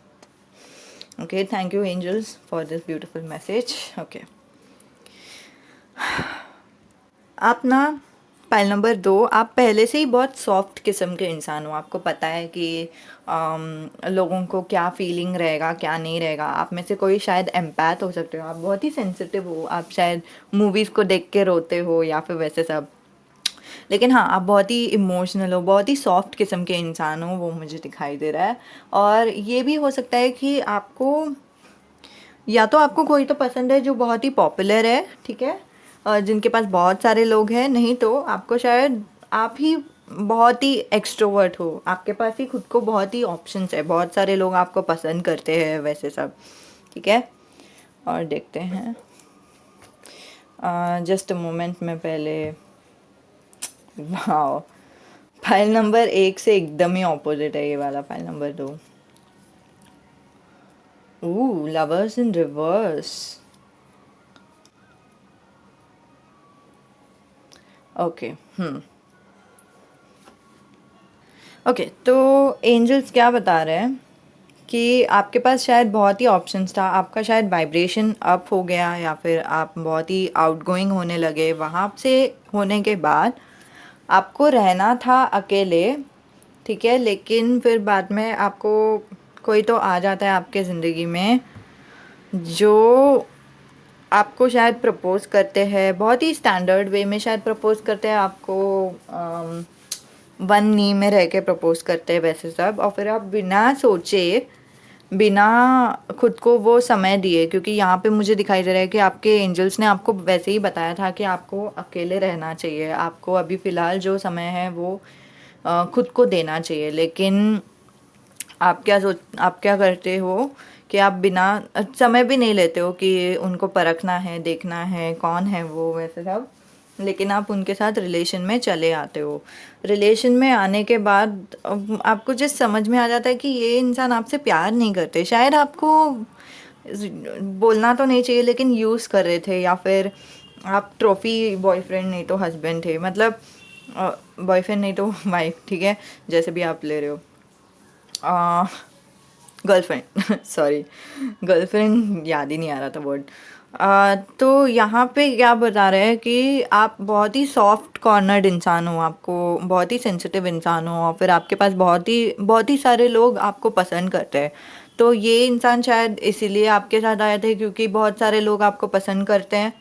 Okay, thank you angels for this beautiful message. Okay, आप ना पाइल नंबर 2, आप पहले से ही बहुत सॉफ्ट किस्म के इंसान हो। आपको पता है कि लोगों को क्या फीलिंग रहेगा क्या नहीं रहेगा। आप में से कोई शायद एम्पैथ हो सकते हो, आप बहुत ही सेंसिटिव हो, आप शायद मूवीज़ को देख के रोते हो या फिर वैसे सब। लेकिन हाँ, आप बहुत ही इमोशनल हो, बहुत ही सॉफ्ट किस्म के इंसान हो, वो मुझे दिखाई दे रहा है। और ये भी हो सकता है कि आपको, या तो आपको कोई तो पसंद है जो बहुत ही पॉपुलर है, ठीक है, जिनके पास बहुत सारे लोग हैं, नहीं तो आपको शायद आप ही बहुत ही एक्सट्रोवर्ट हो, आपके पास ही खुद को बहुत ही ऑप्शंस है, बहुत सारे लोग आपको पसंद करते हैं वैसे सब, ठीक है। और देखते हैं, जस्ट अ मोमेंट में पहले, वाह, फाइल नंबर 1 से एकदम ही ऑपोजिट है ये वाला फाइल नंबर 2। लवर्स इन रिवर्स। ओके, ओके, तो एंजल्स क्या बता रहे हैं कि आपके पास शायद बहुत ही ऑप्शंस था, आपका शायद वाइब्रेशन अप हो गया या फिर आप बहुत ही आउटगोइंग होने लगे। वहाँ से होने के बाद आपको रहना था अकेले, ठीक है, लेकिन फिर बाद में आपको कोई तो आ जाता है आपके ज़िंदगी में जो आपको शायद प्रपोज करते हैं, बहुत ही स्टैंडर्ड वे में शायद प्रपोज करते हैं आपको, वन नी में रह के प्रपोज करते हैं वैसे सब। और फिर आप बिना सोचे, बिना खुद को वो समय दिए, क्योंकि यहाँ पे मुझे दिखाई दे रहा है कि आपके एंजल्स ने आपको वैसे ही बताया था कि आपको अकेले रहना चाहिए, आपको अभी फ़िलहाल जो समय है वो खुद को देना चाहिए। लेकिन आप क्या करते हो कि आप बिना समय भी नहीं लेते हो कि उनको परखना है, देखना है कौन है वो वैसे सब, लेकिन आप उनके साथ रिलेशन में चले आते हो। रिलेशन में आने के बाद आपको जिस समझ में आ जाता है कि ये इंसान आपसे प्यार नहीं करते, शायद आपको बोलना तो नहीं चाहिए लेकिन यूज़ कर रहे थे, या फिर आप ट्रॉफी बॉयफ्रेंड नहीं तो हस्बैंड थे, मतलब बॉयफ्रेंड नहीं तो वाइफ, ठीक है, जैसे भी आप ले रहे हो, गर्लफ्रेंड सॉरी, गर्लफ्रेंड याद ही नहीं आ रहा था वर्ड। तो यहाँ पे क्या बता रहे हैं कि आप बहुत ही सॉफ्ट कॉर्नर्ड इंसान हो, आपको बहुत ही सेंसिटिव इंसान हो, और फिर आपके पास बहुत ही सारे लोग आपको पसंद करते हैं। तो ये इंसान शायद इसीलिए आपके साथ आए थे क्योंकि बहुत सारे लोग आपको पसंद करते हैं,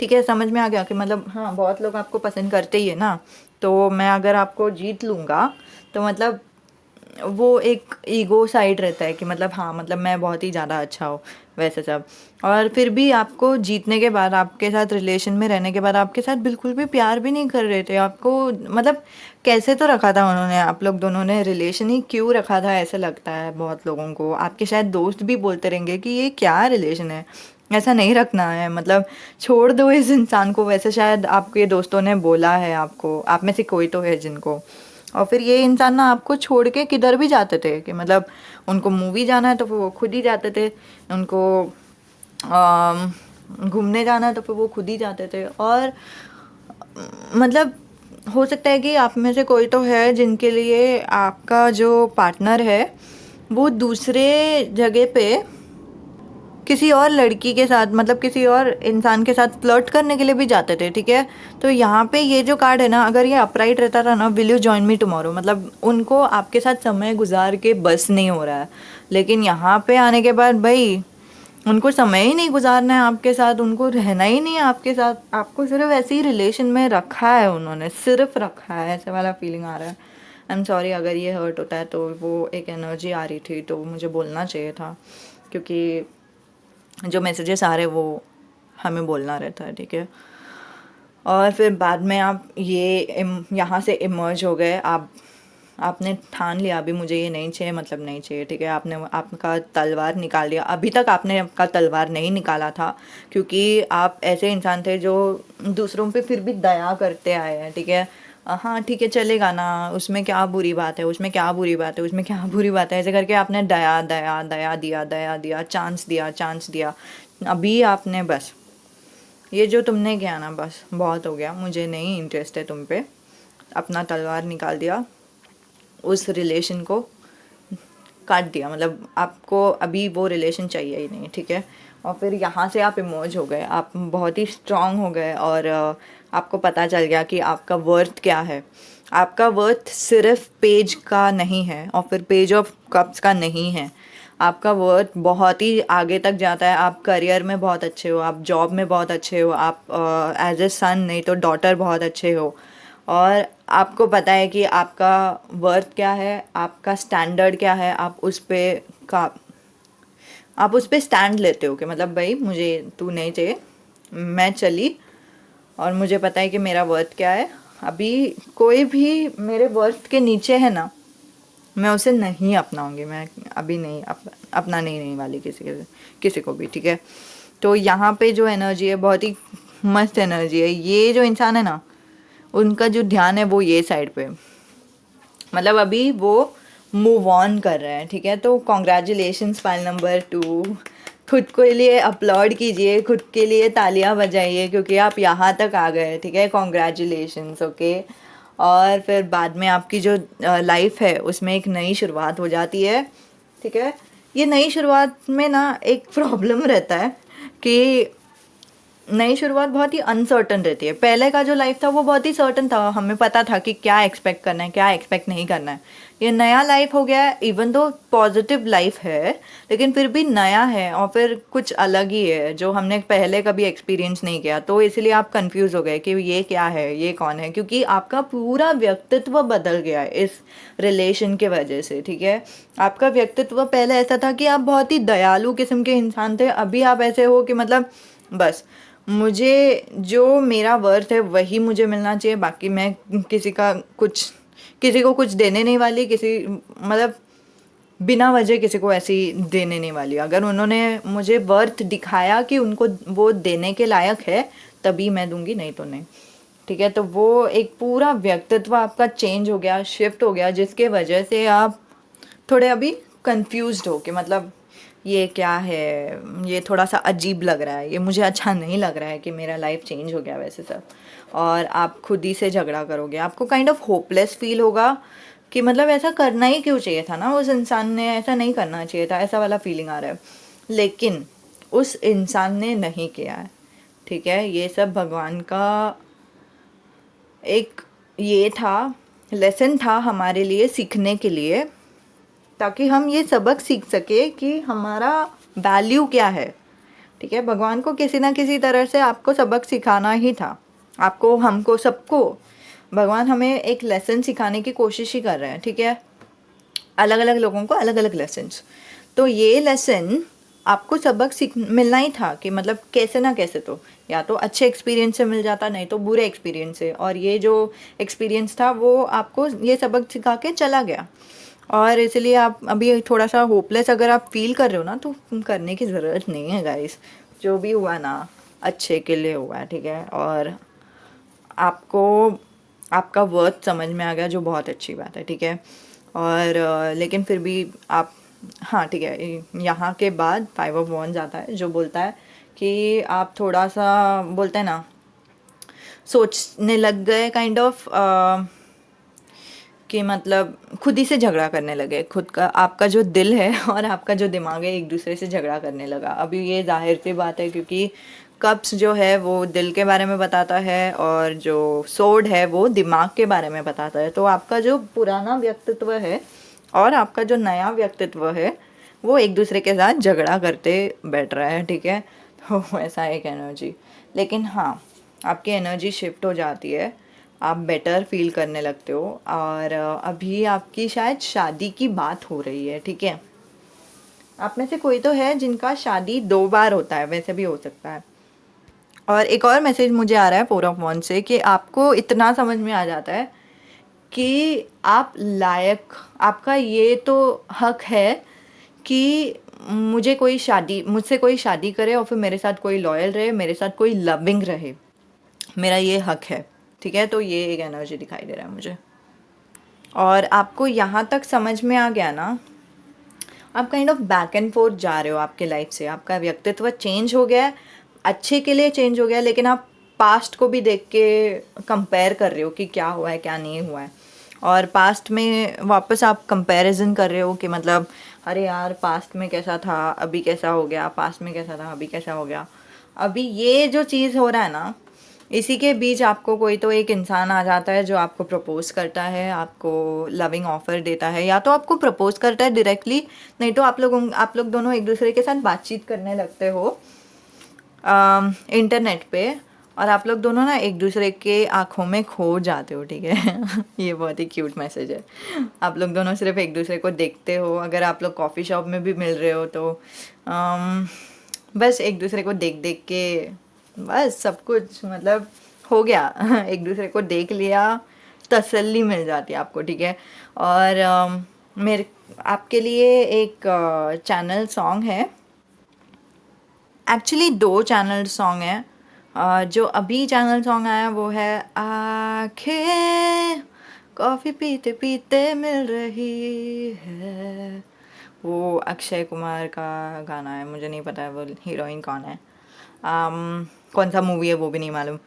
ठीक है, समझ में आ गया कि मतलब हाँ, बहुत लोग आपको पसंद करते ही है ना। तो मैं अगर आपको जीत लूँगा तो मतलब वो एक ईगो साइड रहता है कि मतलब हाँ, मतलब मैं बहुत ही ज़्यादा अच्छा हूँ वैसे सब। और फिर भी आपको जीतने के बाद, आपके साथ रिलेशन में रहने के बाद आपके साथ बिल्कुल भी प्यार भी नहीं कर रहे थे आपको, मतलब कैसे तो रखा था उन्होंने, आप लोग दोनों ने रिलेशन ही क्यों रखा था ऐसा लगता है बहुत लोगों को। आपके शायद दोस्त भी बोलते रहेंगे कि ये क्या रिलेशन है, ऐसा नहीं रखना है, मतलब छोड़ दो इस इंसान को, वैसे शायद आपके दोस्तों ने बोला है आपको, आप में से कोई तो है जिनको। और फिर ये इंसान ना आपको छोड़ के किधर भी जाते थे कि मतलब उनको मूवी जाना है तो फिर वो खुद ही जाते थे, उनको घूमने जाना है तो फिर वो खुद ही जाते थे। और मतलब हो सकता है कि आप में से कोई तो है जिनके लिए आपका जो पार्टनर है वो दूसरे जगह पे किसी और लड़की के साथ, मतलब किसी और इंसान के साथ फ्लर्ट करने के लिए भी जाते थे, ठीक है। तो यहाँ पे ये जो कार्ड है ना, अगर ये अपराइट रहता था ना, will you join me tomorrow, मतलब उनको आपके साथ समय गुजार के बस नहीं हो रहा है। लेकिन यहाँ पे आने के बाद भाई उनको समय ही नहीं गुजारना है आपके साथ, उनको रहना ही नहीं है आपके साथ, आपको सिर्फ ऐसे ही रिलेशन में रखा है उन्होंने, सिर्फ रखा है, ऐसे वाला फीलिंग आ रहा है। आई एम सॉरी अगर ये हर्ट होता है, तो वो एक एनर्जी आ रही थी तो मुझे बोलना चाहिए था, क्योंकि जो मैसेजेस आ रहे हैं वो हमें बोलना रहता है, ठीक है। और फिर बाद में आप ये यहाँ से इमर्ज हो गए, आपने ठान लिया अभी मुझे ये नहीं चाहिए, मतलब नहीं चाहिए, ठीक है। आपने आपका तलवार निकाल लिया, अभी तक आपने आपका तलवार नहीं निकाला था क्योंकि आप ऐसे इंसान थे जो दूसरों पे फिर भी दया करते आए हैं, ठीक है। हाँ ठीक है, चलेगा ना, उसमें क्या बुरी बात है, उसमें क्या बुरी बात है, उसमें क्या बुरी बात है, ऐसे करके आपने दया दया दया दिया, दया दिया, चांस दिया, चांस दिया। अभी आपने बस ये जो तुमने किया ना, बस बहुत हो गया, मुझे नहीं इंटरेस्ट है तुम पे, अपना तलवार निकाल दिया, उस रिलेशन को काट दिया, मतलब आपको अभी वो रिलेशन चाहिए ही नहीं, ठीक है। और फिर यहाँ से आप इमर्ज हो गए, आप बहुत ही स्ट्रांग हो गए और आपको पता चल गया कि आपका वर्थ क्या है। आपका वर्थ सिर्फ पेज का नहीं है और फिर पेज ऑफ कप्स का नहीं है। आपका वर्थ बहुत ही आगे तक जाता है। आप करियर में बहुत अच्छे हो, आप जॉब में बहुत अच्छे हो, आप एज ए सन नहीं तो डॉटर बहुत अच्छे हो। और आपको पता है कि आपका वर्थ क्या है, आपका स्टैंडर्ड क्या है, आप उस पे स्टैंड लेते हो कि मतलब भाई मुझे तू नहीं चाहिए, मैं चली और मुझे पता है कि मेरा वर्थ क्या है। अभी कोई भी मेरे वर्थ के नीचे है ना, मैं उसे नहीं अपनाऊंगी। मैं अभी नहीं अपना नहीं वाली किसी को भी, ठीक है। तो यहाँ पे जो एनर्जी है बहुत ही मस्त एनर्जी है। ये जो इंसान है ना, उनका जो ध्यान है वो ये साइड पे, मतलब अभी वो मूव ऑन कर रहे हैं, ठीक है। तो कॉन्ग्रेचुलेशंस फाइल नंबर 2। खुद के लिए अपलॉड कीजिए, खुद के लिए तालियां बजाइए क्योंकि आप यहाँ तक आ गए, ठीक है। Congratulations, okay. और फिर बाद में आपकी जो लाइफ है उसमें एक नई शुरुआत हो जाती है, ठीक है। ये नई शुरुआत में ना एक प्रॉब्लम रहता है कि नई शुरुआत बहुत ही अनसर्टन रहती है। पहले का जो लाइफ था वो बहुत ही सर्टन था, हमें पता था कि क्या एक्सपेक्ट करना है, क्या एक्सपेक्ट नहीं करना है। ये नया लाइफ हो गया है, इवन दो पॉजिटिव लाइफ है लेकिन फिर भी नया है और फिर कुछ अलग ही है जो हमने पहले कभी एक्सपीरियंस नहीं किया। तो इसलिए आप कंफ्यूज हो गए कि ये क्या है, ये कौन है, क्योंकि आपका पूरा व्यक्तित्व बदल गया है इस रिलेशन के वजह से, ठीक है। आपका व्यक्तित्व पहले ऐसा था कि आप बहुत ही दयालु किस्म के इंसान थे, अभी आप ऐसे हो कि मतलब बस मुझे जो मेरा वर्थ है वही मुझे मिलना चाहिए, बाकी मैं किसी को कुछ देने नहीं वाली, मतलब बिना वजह किसी को ऐसी देने नहीं वाली। अगर उन्होंने मुझे वर्थ दिखाया कि उनको वो देने के लायक है तभी मैं दूंगी, नहीं तो नहीं, ठीक है। तो वो एक पूरा व्यक्तित्व आपका चेंज हो गया, शिफ्ट हो गया, जिसके वजह से आप थोड़े अभी कंफ्यूज्ड हो कि मतलब ये क्या है, ये थोड़ा सा अजीब लग रहा है, ये मुझे अच्छा नहीं लग रहा है कि मेरा लाइफ चेंज हो गया वैसे सब। और आप खुद ही से झगड़ा करोगे, आपको काइंड ऑफ होपलेस फील होगा कि मतलब ऐसा करना ही क्यों चाहिए था ना, उस इंसान ने ऐसा नहीं करना चाहिए था, ऐसा वाला फीलिंग आ रहा है। लेकिन उस इंसान ने नहीं किया है, ठीक है। ये सब भगवान का एक ये था, लेसन था हमारे लिए सीखने के लिए, ताकि हम ये सबक सीख सके कि हमारा वैल्यू क्या है, ठीक है। भगवान को किसी ना किसी तरह से आपको सबक सिखाना ही था, आपको, हमको, सबको। भगवान हमें एक लेसन सिखाने की कोशिश ही कर रहे हैं, ठीक है। अलग अलग लोगों को अलग अलग लेसन्स। तो ये लेसन आपको सबक सीख मिलना ही था कि मतलब कैसे ना कैसे तो या तो अच्छे एक्सपीरियंस से मिल जाता, नहीं तो बुरे एक्सपीरियंस से। और ये जो एक्सपीरियंस था वो आपको ये सबक सिखा के चला गया। और इसलिए आप अभी थोड़ा सा होपलेस अगर आप फील कर रहे हो ना, तो करने की ज़रूरत नहीं है गाइस। जो भी हुआ ना अच्छे के लिए हुआ है, ठीक है। और आपको आपका वर्थ समझ में आ गया, जो बहुत अच्छी बात है, ठीक है। और लेकिन फिर भी आप, हाँ ठीक है, यहाँ के बाद 5 of Wands आता है जो बोलता है कि आप थोड़ा सा, बोलते हैं ना, सोचने लग गए काइंड ऑफ, कि मतलब खुद ही से झगड़ा करने लगे। खुद का, आपका जो दिल है और आपका जो दिमाग है एक दूसरे से झगड़ा करने लगा। अभी ये जाहिर सी बात है क्योंकि कप्स जो है वो दिल के बारे में बताता है और जो सोर्ड है वो दिमाग के बारे में बताता है। तो आपका जो पुराना व्यक्तित्व है और आपका जो नया व्यक्तित्व है वो एक दूसरे के साथ झगड़ा करते बैठ रहा है, ठीक है। तो ऐसा एक एनर्जी, लेकिन हाँ आपकी एनर्जी शिफ्ट हो जाती है, आप बेटर फील करने लगते हो। और अभी आपकी शायद शादी की बात हो रही है, ठीक है। आप में से कोई तो है जिनका शादी 2 बार होता है, वैसे भी हो सकता है। और एक और मैसेज मुझे आ रहा है 4 of Wands से कि आपको इतना समझ में आ जाता है कि आप लायक, आपका ये तो हक है कि मुझसे कोई शादी करे और फिर मेरे साथ कोई लॉयल रहे, मेरे साथ कोई लविंग रहे, मेरा ये हक है, ठीक है। तो ये एक एनर्जी दिखाई दे रहा है मुझे। और आपको यहाँ तक समझ में आ गया ना, आप kind of back and fourth जा रहे हो आपके लाइफ से। आपका व्यक्तित्व चेंज हो गया है, अच्छे के लिए चेंज हो गया है, लेकिन आप पास्ट को भी देख के कंपेयर कर रहे हो कि क्या हुआ है क्या नहीं हुआ है। और पास्ट में वापस आप कंपैरिजन कर रहे हो कि मतलब अरे यार पास्ट में कैसा था अभी कैसा हो गया, पास्ट में कैसा था अभी कैसा हो गया। अभी ये जो चीज़ हो रहा है ना, इसी के बीच आपको कोई तो एक इंसान आ जाता है जो आपको प्रपोज करता है, आपको लविंग ऑफर देता है, या तो आपको प्रपोज करता है डायरेक्टली, नहीं तो आप लोग दोनों एक दूसरे के साथ बातचीत करने लगते हो इंटरनेट पे, और आप लोग दोनों ना एक दूसरे के आंखों में खो जाते हो, ठीक है। ये बहुत ही क्यूट मैसेज है। आप लोग दोनों सिर्फ एक दूसरे को देखते हो, अगर आप लोग कॉफ़ी शॉप में भी मिल रहे हो तो बस एक दूसरे को देख देख के बस सब कुछ मतलब हो गया। एक दूसरे को देख लिया, तसल्ली मिल जाती है आपको, ठीक है। और मेरे आपके लिए एक चैनल सॉन्ग है, एक्चुअली दो चैनल सॉन्ग हैं। जो अभी चैनल सॉन्ग आया वो है आंखें कॉफ़ी पीते पीते मिल रही है, वो अक्षय कुमार का गाना है, मुझे नहीं पता है वो हीरोइन कौन है, कौन सा मूवी है वो भी नहीं मालूम,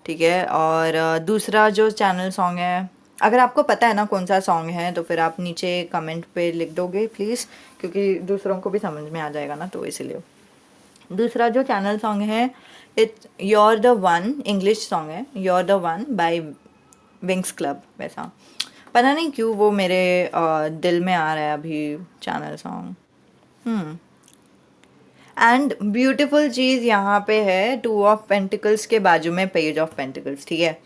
ठीक है। और दूसरा जो चैनल सॉन्ग है, अगर आपको पता है ना कौन सा सॉन्ग है तो फिर आप नीचे कमेंट पे लिख दोगे प्लीज़, क्योंकि दूसरों को भी समझ में आ जाएगा ना, तो इसलिए। दूसरा जो चैनल सॉन्ग है it's your the one, English song है, your the one by wings club. वैसा पता नहीं क्यों वो मेरे दिल में आ रहा है अभी चैनल सॉन्ग। एंड ब्यूटीफुल चीज़ यहाँ पे है, टू ऑफ पेंटिकल्स के बाजू में पेज ऑफ पेंटिकल्स, ठीक है।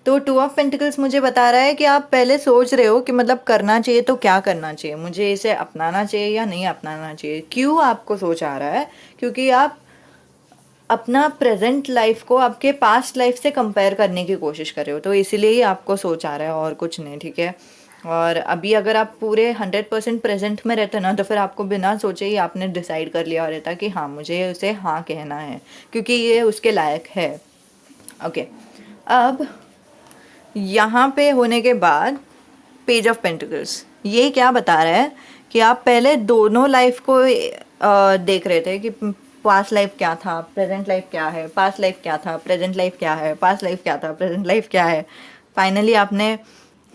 तो टू ऑफ पेंटिकल्स मुझे बता रहा है कि आप पहले सोच रहे हो कि मतलब करना चाहिए तो क्या करना चाहिए, मुझे इसे अपनाना चाहिए या नहीं अपनाना चाहिए। क्यों आपको सोच आ रहा है? क्योंकि आप अपना प्रेजेंट लाइफ को आपके पास्ट लाइफ से कंपेयर करने की कोशिश कर रहे हो, तो इसीलिए ही आपको सोच आ रहा है और कुछ नहीं, ठीक है। और अभी अगर आप पूरे 100% प्रेजेंट में रहते ना, तो फिर आपको बिना सोचे ही आपने डिसाइड कर लिया रहता कि हाँ मुझे उसे हाँ कहना है, क्योंकि ये उसके लायक है। ओके, अब यहाँ पे होने के बाद पेज ऑफ पेंटिकल्स ये क्या बता रहा है कि आप पहले दोनों लाइफ को देख रहे थे कि पास्ट लाइफ क्या था, प्रेजेंट लाइफ क्या है, पास्ट लाइफ क्या था, प्रेजेंट लाइफ क्या है, पास्ट लाइफ क्या था, प्रेजेंट लाइफ क्या है। फाइनली आपने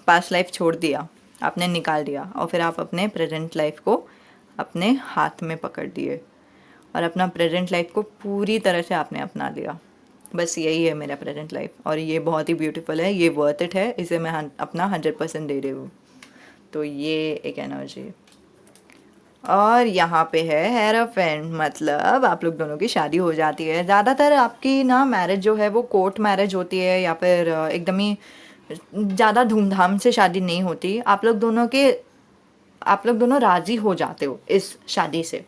पास्ट लाइफ छोड़ दिया, आपने निकाल दिया, और फिर आप अपने प्रेजेंट लाइफ को अपने हाथ में पकड़ दिए और अपना प्रेजेंट लाइफ को पूरी तरह से आपने अपना लिया। बस यही है मेरा प्रेजेंट लाइफ, और ये बहुत ही ब्यूटीफुल है, ये वर्थ इट है, इसे मैं अपना 100% दे रही हूँ। तो ये एक एनर्जी। और यहाँ पे है हेरोफेंट, मतलब आप लोग दोनों की शादी हो जाती है। ज़्यादातर आपकी ना मैरिज जो है वो कोर्ट मैरिज होती है, या फिर एकदम ही ज़्यादा धूमधाम से शादी नहीं होती। आप लोग दोनों राज़ी हो जाते हो इस शादी से,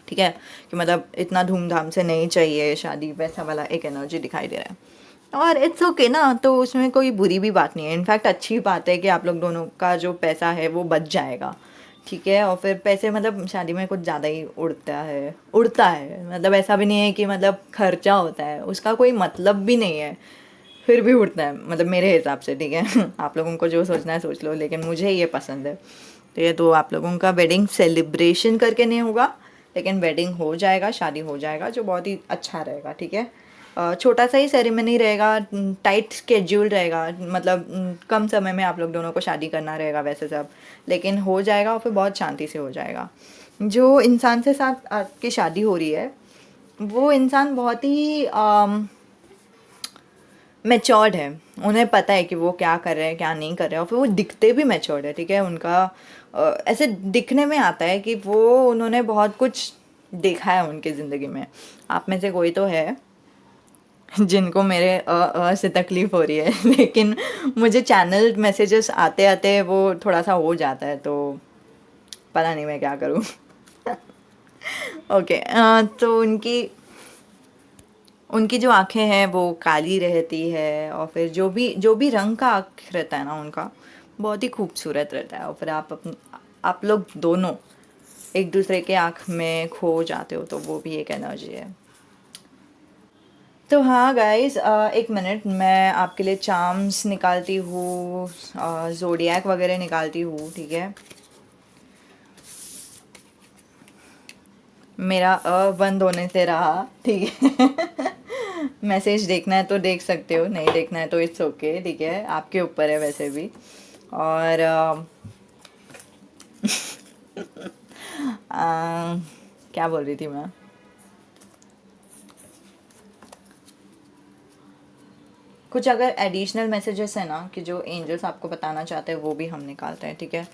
ठीक है, कि मतलब इतना धूमधाम से नहीं चाहिए शादी, वैसा वाला एक एनर्जी दिखाई दे रहा है। और इट्स ओके ना, तो उसमें कोई बुरी भी बात नहीं है, इनफैक्ट अच्छी बात है कि आप लोग दोनों का जो पैसा है वो बच जाएगा, ठीक है। और फिर पैसे मतलब शादी में कुछ ज़्यादा ही उड़ता है, मतलब ऐसा भी नहीं है कि मतलब खर्चा होता है, उसका कोई मतलब भी नहीं है, फिर भी उड़ता है, मतलब मेरे हिसाब से, ठीक है। आप लोगों को जो सोचना है सोच लो, लेकिन मुझे ये पसंद है। तो ये तो आप लोगों का वेडिंग सेलिब्रेशन करके नहीं होगा, लेकिन वेडिंग हो जाएगा, शादी हो जाएगा, जो बहुत ही अच्छा रहेगा, ठीक है। छोटा सा ही सेरेमनी रहेगा, टाइट स्केड्यूल रहेगा, मतलब कम समय में आप लोग दोनों को शादी करना रहेगा वैसे सब, लेकिन हो जाएगा और फिर बहुत शांति से हो जाएगा। जो इंसान से साथ आपकी शादी हो रही है वो इंसान बहुत ही मैच्योर्ड है, उन्हें पता है कि वो क्या कर रहे हैं क्या नहीं कर रहे हैं, और फिर वो दिखते भी मैच्योर्ड है, ठीक है। उनका ऐसे दिखने में आता है कि वो उन्होंने बहुत कुछ देखा है उनकी ज़िंदगी में। आप में से कोई तो है जिनको मेरे से तकलीफ़ हो रही है, लेकिन मुझे चैनल मैसेजेस आते आते वो थोड़ा सा हो जाता है, तो पता नहीं मैं क्या करूँ। ओके, तो उनकी जो आंखें हैं वो काली रहती है, और फिर जो भी रंग का आँख रहता है ना उनका, बहुत ही खूबसूरत रहता है। और फिर आप लोग दोनों एक दूसरे के आँख में खो जाते हो, तो वो भी एक एनर्जी है। तो हाँ गाइस, एक मिनट, मैं आपके लिए चार्म्स निकालती हूँ, ज़ोडिएक वगैरह निकालती हूँ, ठीक है। मेरा बंद होने से रहा, ठीक है। मैसेज देखना है तो देख सकते हो, नहीं देखना है तो इट्स ओके, ठीक है, आपके ऊपर है वैसे भी। और क्या बोल रही थी मैं? कुछ अगर एडिशनल मैसेजेस है ना कि जो एंजल्स आपको बताना चाहते हैं वो भी हम निकालते हैं, ठीक है?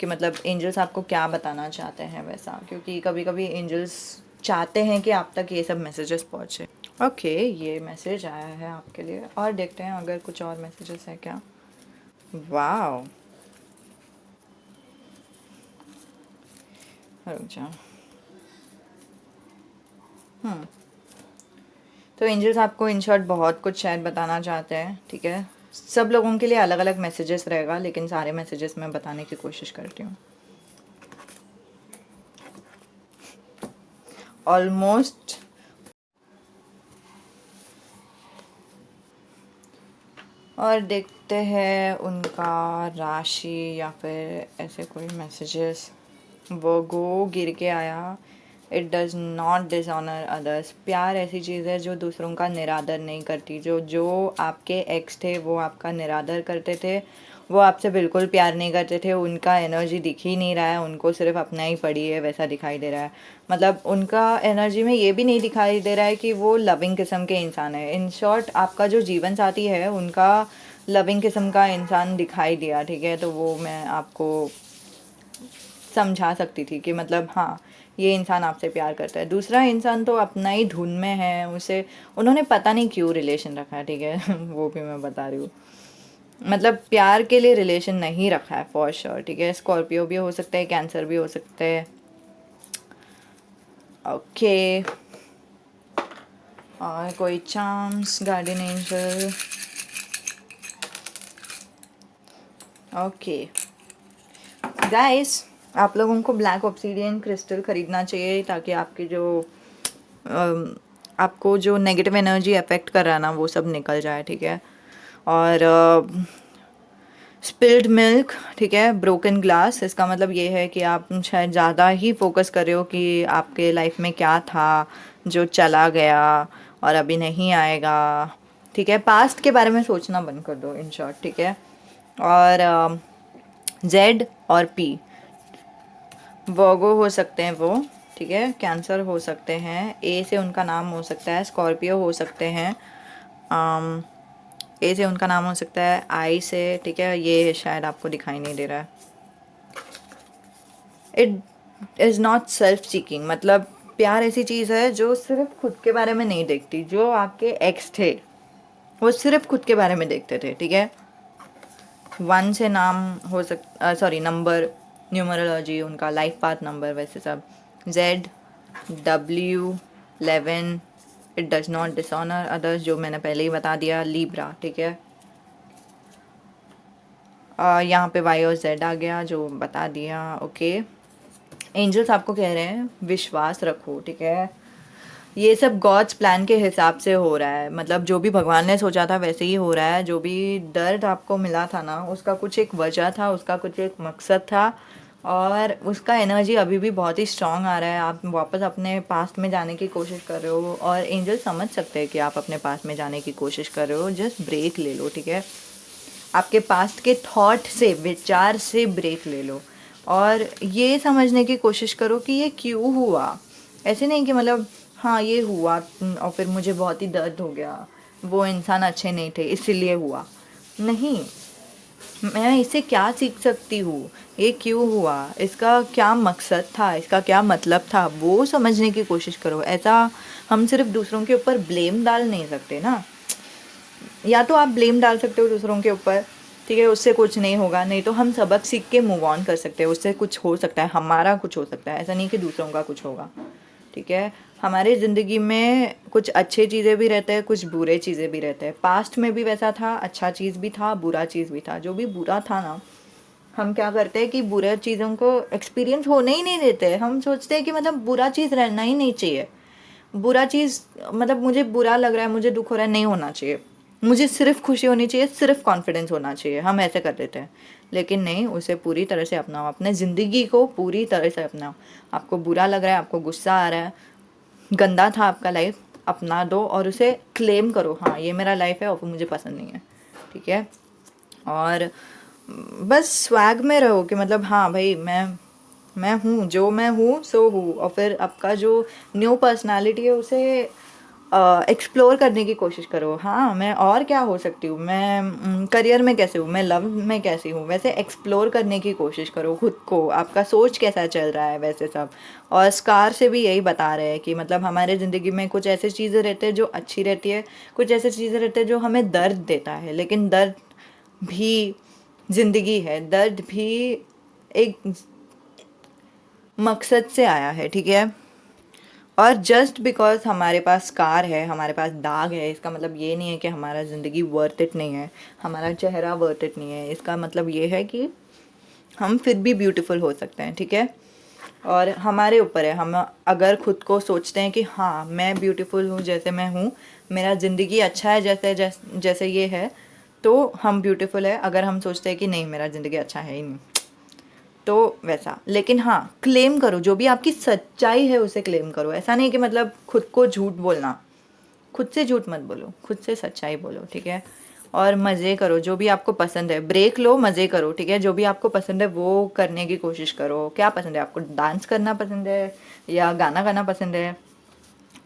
कि मतलब एंजल्स आपको क्या बताना चाहते हैं वैसा, क्योंकि कभी कभी एंजल्स चाहते हैं कि आप तक ये सब मैसेजेस पहुँचे। ओके, ये मैसेज आया है आपके लिए, और देखते हैं अगर कुछ और मैसेजेस है क्या। वाह, रुक जाओ। तो एंजल्स आपको इन शॉर्ट बहुत कुछ शायद बताना चाहते हैं, ठीक है? सब लोगों के लिए अलग अलग मैसेजेस रहेगा, लेकिन सारे मैसेजेस मैं बताने की कोशिश करती हूँ। ऑलमोस्ट और देखते हैं उनका राशि या फिर ऐसे कोई मैसेजेस। वो गो गिर के आया। It does not dishonour others. प्यार ऐसी चीज़ है जो दूसरों का निरादर नहीं करती। जो जो आपके एक्स थे वो आपका निरादर करते थे, वो आपसे बिल्कुल प्यार नहीं करते थे। उनका एनर्जी दिख ही नहीं रहा है, उनको सिर्फ अपना ही पड़ी है वैसा दिखाई दे रहा है। मतलब उनका एनर्जी में ये भी नहीं दिखाई दे रहा है कि वो लविंग किस्म के इंसान है। इन शॉर्ट आपका जो जीवन साथी है उनका लविंग किस्म का इंसान दिखाई दिया, ठीक है? तो वो मैं आपको समझा सकती थी कि मतलब हाँ, ये इंसान आपसे प्यार करता है। दूसरा इंसान तो अपना ही धुन में है, उसे उन्होंने पता नहीं क्यों रिलेशन रखा है, ठीक है? वो भी मैं बता रही हूँ। मतलब प्यार के लिए रिलेशन नहीं रखा है फॉर श्योर, ठीक है? स्कॉर्पियो भी हो सकता है, कैंसर भी हो सकता है। ओके, और कोई charms, guardian angel. Okay guys, आप लोगों को ब्लैक ऑब्सीडियन क्रिस्टल ख़रीदना चाहिए ताकि आपकी जो आपको जो नेगेटिव एनर्जी अफेक्ट कर रहा है ना वो सब निकल जाए, ठीक है? और स्पिल्ड मिल्क, ठीक है, ब्रोकन ग्लास, इसका मतलब ये है कि आप शायद ज़्यादा ही फोकस कर रहे हो कि आपके लाइफ में क्या था जो चला गया और अभी नहीं आएगा, ठीक है? पास्ट के बारे में सोचना बंद कर दो इन शॉर्ट, ठीक है? और जेड और पी, वर्गो हो सकते हैं वो, ठीक है? कैंसर हो सकते हैं, ए से उनका नाम हो सकता है, स्कॉर्पियो हो सकते हैं, ए से उनका नाम हो सकता है, आई से, ठीक है? ये शायद आपको दिखाई नहीं दे रहा है। It is not self seeking, मतलब प्यार ऐसी चीज़ है जो सिर्फ खुद के बारे में नहीं देखती। जो आपके एक्स थे वो सिर्फ खुद के बारे में देखते थे, ठीक है? 1 से नाम हो सॉरी नंबर, न्यूमरोलॉजी, उनका लाइफ पाथ नंबर, वैसे सब। ZW11, it does not dishonour others, जो मैंने पहले ही बता दिया। लीब्रा, ठीक है? यहाँ पे वाई और जेड आ गया जो बता दिया। ओके, एंजल्स आपको कह रहे हैं विश्वास रखो, ठीक है? ये सब गॉड्स प्लान के हिसाब से हो रहा है। मतलब जो भी भगवान ने सोचा था वैसे ही हो रहा है। जो भी दर्द आपको मिला था ना उसका कुछ एक वजह था, उसका कुछ एक मकसद था, और उसका एनर्जी अभी भी बहुत ही स्ट्रांग आ रहा है। आप वापस अपने पास्ट में जाने की कोशिश कर रहे हो और एंजल समझ सकते हैं कि आप अपने पास्ट में जाने की कोशिश कर रहे हो। जस्ट ब्रेक ले लो, ठीक है? आपके पास्ट के थॉट से, विचार से ब्रेक ले लो और ये समझने की कोशिश करो कि ये क्यों हुआ। ऐसे नहीं कि मतलब हाँ ये हुआ और फिर मुझे बहुत ही दर्द हो गया, वो इंसान अच्छे नहीं थे इसीलिए हुआ। नहीं, मैं इससे क्या सीख सकती हूँ, ये क्यों हुआ, इसका क्या मकसद था, इसका क्या मतलब था, वो समझने की कोशिश करो। ऐसा हम सिर्फ दूसरों के ऊपर ब्लेम डाल नहीं सकते ना। या तो आप ब्लेम डाल सकते हो दूसरों के ऊपर, ठीक है? उससे कुछ नहीं होगा, नहीं तो हम सबक सीख के मूव ऑन कर सकते हैं। उससे कुछ हो सकता है, हमारा कुछ हो सकता है, ऐसा नहीं कि दूसरों का कुछ होगा, ठीक है? हमारी ज़िंदगी में कुछ अच्छे चीज़ें भी रहते हैं, कुछ बुरे चीज़ें भी रहते हैं। पास्ट में भी वैसा था, अच्छा चीज़ भी था, बुरा चीज़ भी था। जो भी बुरा था ना, हम क्या करते हैं कि बुरे चीज़ों को एक्सपीरियंस होने ही नहीं देते। हम सोचते हैं कि मतलब बुरा चीज़ रहना ही नहीं चाहिए। बुरा चीज़ मतलब मुझे बुरा लग रहा है, मुझे दुख हो रहा है, नहीं होना चाहिए। मुझे सिर्फ खुशी होनी चाहिए, सिर्फ कॉन्फिडेंस होना चाहिए। हम ऐसे कर देते हैं, लेकिन नहीं, उसे पूरी तरह से अपनाओ। अपने ज़िंदगी को पूरी तरह से अपनाओ। आपको बुरा लग रहा है, आपको गुस्सा आ रहा है, गंदा था आपका लाइफ, अपना दो और उसे क्लेम करो। हाँ, ये मेरा लाइफ है और मुझे पसंद नहीं है, ठीक है? और बस स्वैग में रहो कि मतलब हाँ भाई, मैं हूँ, जो मैं हूँ सो हूँ। और फिर आपका जो न्यू पर्सनालिटी है उसे एक्सप्लोर करने की कोशिश करो। हाँ, मैं और क्या हो सकती हूँ, मैं करियर में कैसे हूँ, मैं लव में कैसी हूँ, वैसे एक्सप्लोर करने की कोशिश करो खुद को। आपका सोच कैसा चल रहा है वैसे सब। और स्कार से भी यही बता रहे हैं कि मतलब हमारे ज़िंदगी में कुछ ऐसी चीज़ें रहती है जो अच्छी रहती है, कुछ ऐसी चीज़ें रहती है जो हमें दर्द देता है, लेकिन दर्द भी ज़िंदगी है, दर्द भी एक मकसद से आया है, ठीक है। और जस्ट बिकॉज हमारे पास स्कार है, हमारे पास दाग है, इसका मतलब ये नहीं है कि हमारा ज़िंदगी वर्थ इट नहीं है, हमारा चेहरा वर्थ इट नहीं है। इसका मतलब ये है कि हम फिर भी ब्यूटीफुल हो सकते हैं, ठीक है। और हमारे ऊपर है, हम अगर खुद को सोचते हैं कि हाँ मैं ब्यूटीफुल हूँ जैसे मैं हूँ, मेरा ज़िंदगी अच्छा है जैसे ये है, तो हम ब्यूटीफुल है। अगर हम सोचते हैं कि नहीं मेरा ज़िंदगी अच्छा है ही नहीं, तो वैसा। लेकिन हाँ, क्लेम करो जो भी आपकी सच्चाई है उसे क्लेम करो। ऐसा नहीं कि मतलब खुद को झूठ बोलना, खुद से झूठ मत बोलो, खुद से सच्चाई बोलो, ठीक है। और मज़े करो, जो भी आपको पसंद है ब्रेक लो, मज़े करो, ठीक है। जो भी आपको पसंद है वो करने की कोशिश करो। क्या पसंद है आपको, डांस करना पसंद है या गाना गाना पसंद है,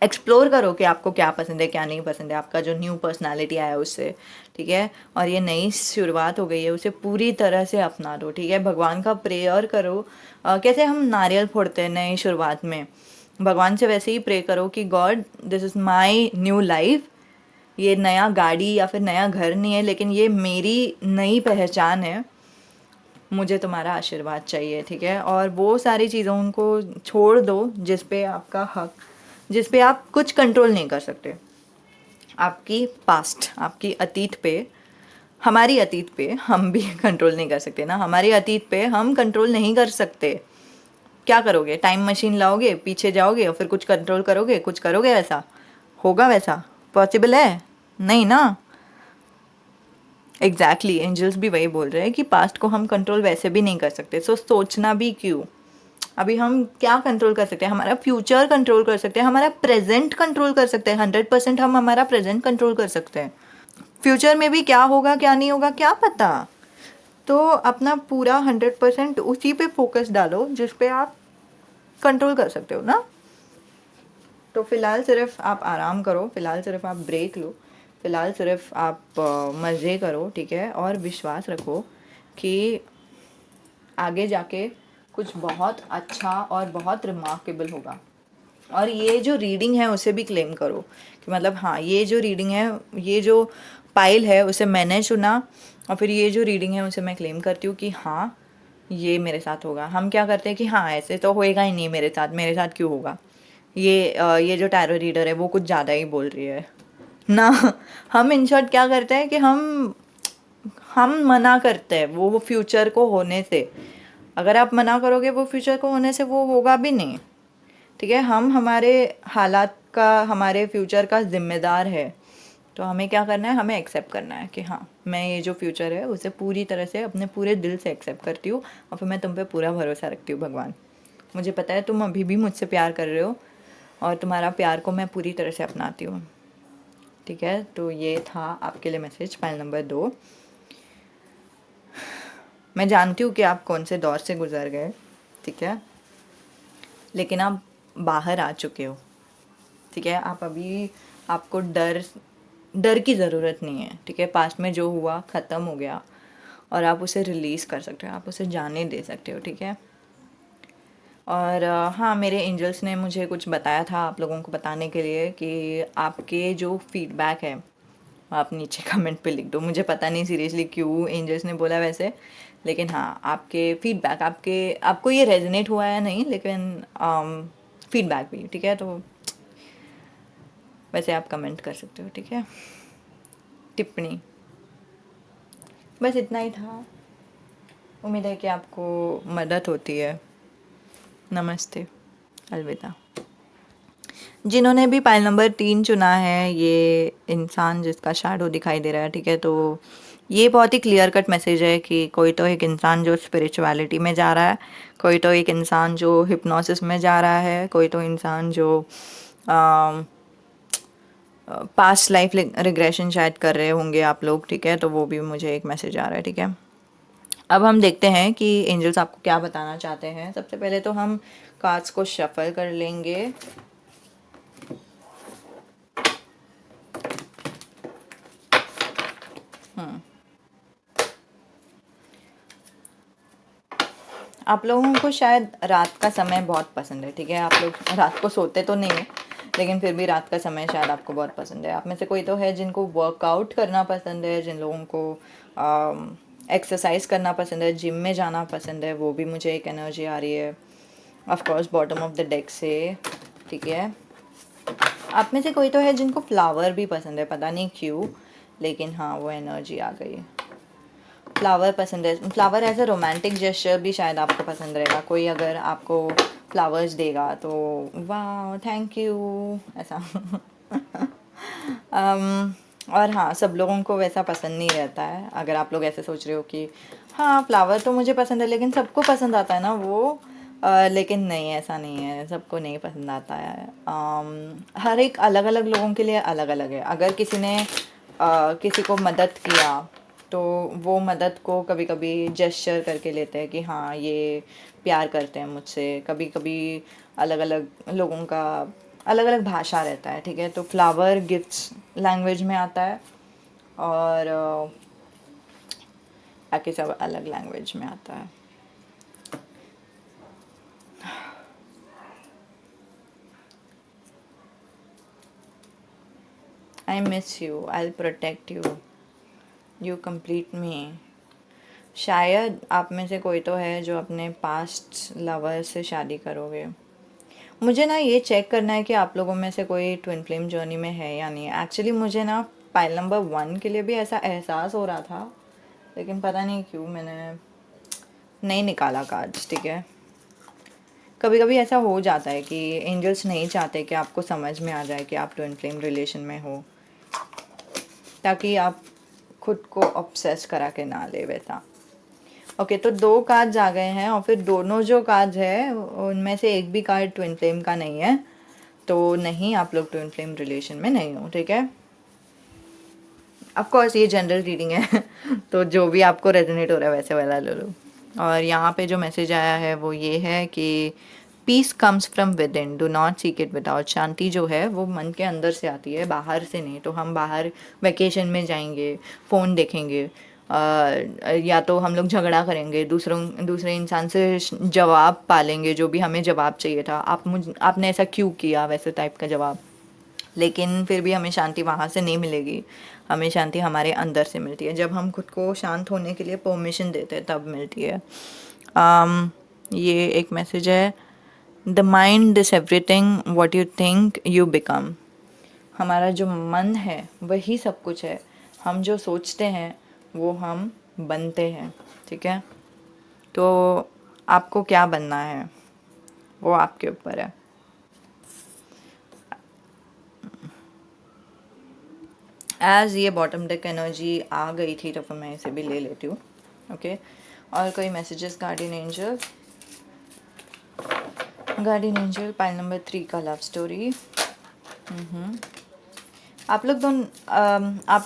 एक्सप्लोर करो कि आपको क्या पसंद है क्या नहीं पसंद है, आपका जो न्यू पर्सनालिटी आया है उससे, ठीक है। और ये नई शुरुआत हो गई है, उसे पूरी तरह से अपना लो, ठीक है। भगवान का प्रेयर करो। कैसे हम नारियल फोड़ते हैं नई शुरुआत में, भगवान से वैसे ही प्रे करो कि God this is my new life. ये नया गाड़ी या फिर नया घर नहीं है, लेकिन ये मेरी नई पहचान है, मुझे तुम्हारा आशीर्वाद चाहिए, ठीक है। और वो सारी चीज़ों उनको छोड़ दो जिस पे आपका हक, जिस पे आप कुछ कंट्रोल नहीं कर सकते। आपकी पास्ट, आपकी अतीत पे, हमारी अतीत पे हम भी कंट्रोल नहीं कर सकते ना, हमारी अतीत पे हम कंट्रोल नहीं कर सकते। क्या करोगे, टाइम मशीन लाओगे, पीछे जाओगे और फिर कुछ कंट्रोल करोगे, कुछ करोगे, वैसा होगा, वैसा पॉसिबल है नहीं ना। एग्जैक्टली एंजल्स भी वही बोल रहे हैं कि पास्ट को हम कंट्रोल वैसे भी नहीं कर सकते, सो सोचना भी क्यों। अभी हम क्या कंट्रोल कर सकते हैं, हमारा फ्यूचर कंट्रोल कर सकते हैं, हमारा प्रेजेंट कंट्रोल कर सकते हैं। 100% हम हमारा प्रेजेंट कंट्रोल कर सकते हैं। फ्यूचर में भी क्या होगा क्या नहीं होगा क्या पता। तो अपना पूरा 100% उसी पे फोकस डालो जिस पे आप कंट्रोल कर सकते हो ना। तो फ़िलहाल सिर्फ आप आराम करो, फ़िलहाल सिर्फ आप ब्रेक लो, फ़िलहाल सिर्फ आप मज़े करो, ठीक है। और विश्वास रखो कि आगे जाके कुछ बहुत अच्छा और बहुत रिमार्केबल होगा। और ये जो रीडिंग है उसे भी क्लेम करो कि मतलब हाँ, ये जो रीडिंग है, ये जो पाइल है उसे मैंने चुना, और फिर ये जो रीडिंग है उसे मैं क्लेम करती हूँ कि हाँ ये मेरे साथ होगा। हम क्या करते हैं कि हाँ ऐसे तो होएगा ही नहीं मेरे साथ क्यों होगा, ये जो टैरो रीडर है वो कुछ ज़्यादा ही बोल रही है ना। हम इन शॉर्ट क्या करते हैं कि हम मना करते हैं वो फ्यूचर को होने से। अगर आप मना करोगे वो फ्यूचर को होने से, वो होगा भी नहीं, ठीक है। हम हमारे हालात का, हमारे फ्यूचर का ज़िम्मेदार है। तो हमें क्या करना है, हमें एक्सेप्ट करना है कि हाँ मैं ये जो फ्यूचर है उसे पूरी तरह से अपने पूरे दिल से एक्सेप्ट करती हूँ, और फिर मैं तुम पे पूरा भरोसा रखती हूँ भगवान। मुझे पता है तुम अभी भी मुझसे प्यार कर रहे हो, और तुम्हारा प्यार को मैं पूरी तरह से अपनाती हूँ, ठीक है। तो ये था आपके लिए मैसेज पाइल नंबर 2। मैं जानती हूँ कि आप कौन से दौर से गुजर गए, ठीक है, लेकिन आप बाहर आ चुके हो, ठीक है। आप अभी, आपको डर की ज़रूरत नहीं है, ठीक है। पास्ट में जो हुआ ख़त्म हो गया, और आप उसे रिलीज़ कर सकते हो, आप उसे जाने दे सकते हो, ठीक है। और हाँ, मेरे एंजल्स ने मुझे कुछ बताया था आप लोगों को बताने के लिए कि आपके जो फीडबैक है आप नीचे कमेंट पे लिख दो। मुझे पता नहीं सीरियसली क्यों एंजल्स ने बोला वैसे, लेकिन हाँ आपके फीडबैक, आपको ये रेजोनेट हुआ है नहीं, लेकिन फीडबैक भी, ठीक है। तो वैसे आप कमेंट कर सकते हो, ठीक है, टिप्पणी। बस इतना ही था, उम्मीद है कि आपको मदद होती है। नमस्ते, अलविदा। जिन्होंने भी पाइल नंबर 3 चुना है, ये इंसान जिसका शैडो दिखाई दे रहा है, ठीक है, तो ये बहुत ही क्लियर कट मैसेज है कि कोई तो एक इंसान जो स्पिरिचुअलिटी में जा रहा है, कोई तो एक इंसान जो हिप्नोसिस में जा रहा है, कोई तो इंसान जो पास्ट लाइफ रिग्रेशन शायद कर रहे होंगे आप लोग, ठीक है। तो वो भी मुझे एक मैसेज आ रहा है, ठीक है। अब हम देखते हैं कि एंजल्स आपको क्या बताना चाहते हैं। सबसे पहले तो हम कार्ड्स को शफल कर लेंगे। आप लोगों को शायद रात का समय बहुत पसंद है, ठीक है। आप लोग रात को सोते तो नहीं हो, लेकिन फिर भी रात का समय शायद आपको बहुत पसंद है। आप में से कोई तो है जिनको वर्कआउट करना पसंद है, जिन लोगों को एक्सरसाइज करना पसंद है, जिम में जाना पसंद है, वो भी मुझे एक एनर्जी आ रही है of course bottom of the deck से, ठीक है। आप में से कोई तो है जिनको फ्लावर भी पसंद है, पता नहीं क्यों, लेकिन हाँ वो एनर्जी आ गई। फ्लावर पसंद है, flower as a romantic gesture भी शायद आपको पसंद रहेगा। कोई अगर आपको फ्लावर्स देगा तो वाह थैंक यू ऐसा और हाँ, सब लोगों को वैसा पसंद नहीं रहता है। अगर आप लोग ऐसे सोच रहे हो कि हाँ फ्लावर तो मुझे पसंद है लेकिन सबको पसंद आता है ना वो, लेकिन नहीं, ऐसा नहीं है, सबको नहीं पसंद आता है। हर एक अलग अलग लोगों के लिए अलग अलग है। अगर किसी ने किसी को मदद किया तो वो मदद को कभी कभी जेस्चर करके लेते हैं कि हाँ ये प्यार करते हैं मुझसे। कभी कभी अलग अलग लोगों का अलग अलग भाषा रहता है, ठीक है। तो फ्लावर गिफ्ट्स लैंग्वेज में आता है और बाकी सब अलग लैंग्वेज में आता है। I miss you, I protect you, you complete me. शायद आप में से कोई तो है जो अपने पास्ट लवर से शादी करोगे। मुझे ना ये चेक करना है कि आप लोगों में से कोई ट्विन फ्लेम जर्नी में है या नहीं। एक्चुअली मुझे ना पाइल नंबर 1 के लिए भी ऐसा एहसास हो रहा था, लेकिन पता नहीं क्यों मैंने नहीं निकाला कार्ड्स, ठीक है। कभी कभी ऐसा हो जाता है कि एंजल्स नहीं चाहते कि आपको समझ में आ जाए कि आप ट्विन फ्लेम रिलेशन में हो, ताकि आप खुद को ऑब्सेस करा के ना ले वैसा। ओके, तो 2 कार्ड्स आ गए हैं और फिर दोनों जो कार्ड्स है उनमें से एक भी कार्ड ट्विन फ्लेम का नहीं है, तो नहीं, आप लोग ट्विन फ्लेम रिलेशन में नहीं हो, ठीक है। ऑफ कोर्स ये जनरल रीडिंग है तो जो भी आपको रेजोनेट हो रहा है वैसे वाला ले लो। और यहाँ पे जो मैसेज आया है वो ये है कि peace comes from within, do not seek it without. शांति जो है वो मन के अंदर से आती है, बाहर से नहीं। तो हम बाहर वेकेशन में जाएंगे, फ़ोन देखेंगे, या तो हम लोग झगड़ा करेंगे, दूसरे इंसान से जवाब पालेंगे, जो भी हमें जवाब चाहिए था, आपने ऐसा क्यों किया, वैसे टाइप का जवाब। लेकिन फिर भी हमें शांति वहाँ से नहीं मिलेगी, हमें शांति हमारे अंदर से मिलती है। जब हम खुद को शांत होने के लिए परमिशन देते हैं तब मिलती है। ये एक मैसेज है, the mind is everything, what you think you become. हमारा जो मन है वही सब कुछ है, हम जो सोचते हैं वो हम बनते हैं, ठीक है। तो आपको क्या बनना है वो आपके ऊपर है। एज ये बॉटम डेक एनर्जी आ गई थी तो फिर मैं इसे भी ले लेती हूँ, ओके। और कोई messages guardian angel, guardian angel pile number 3 का लव स्टोरी। आप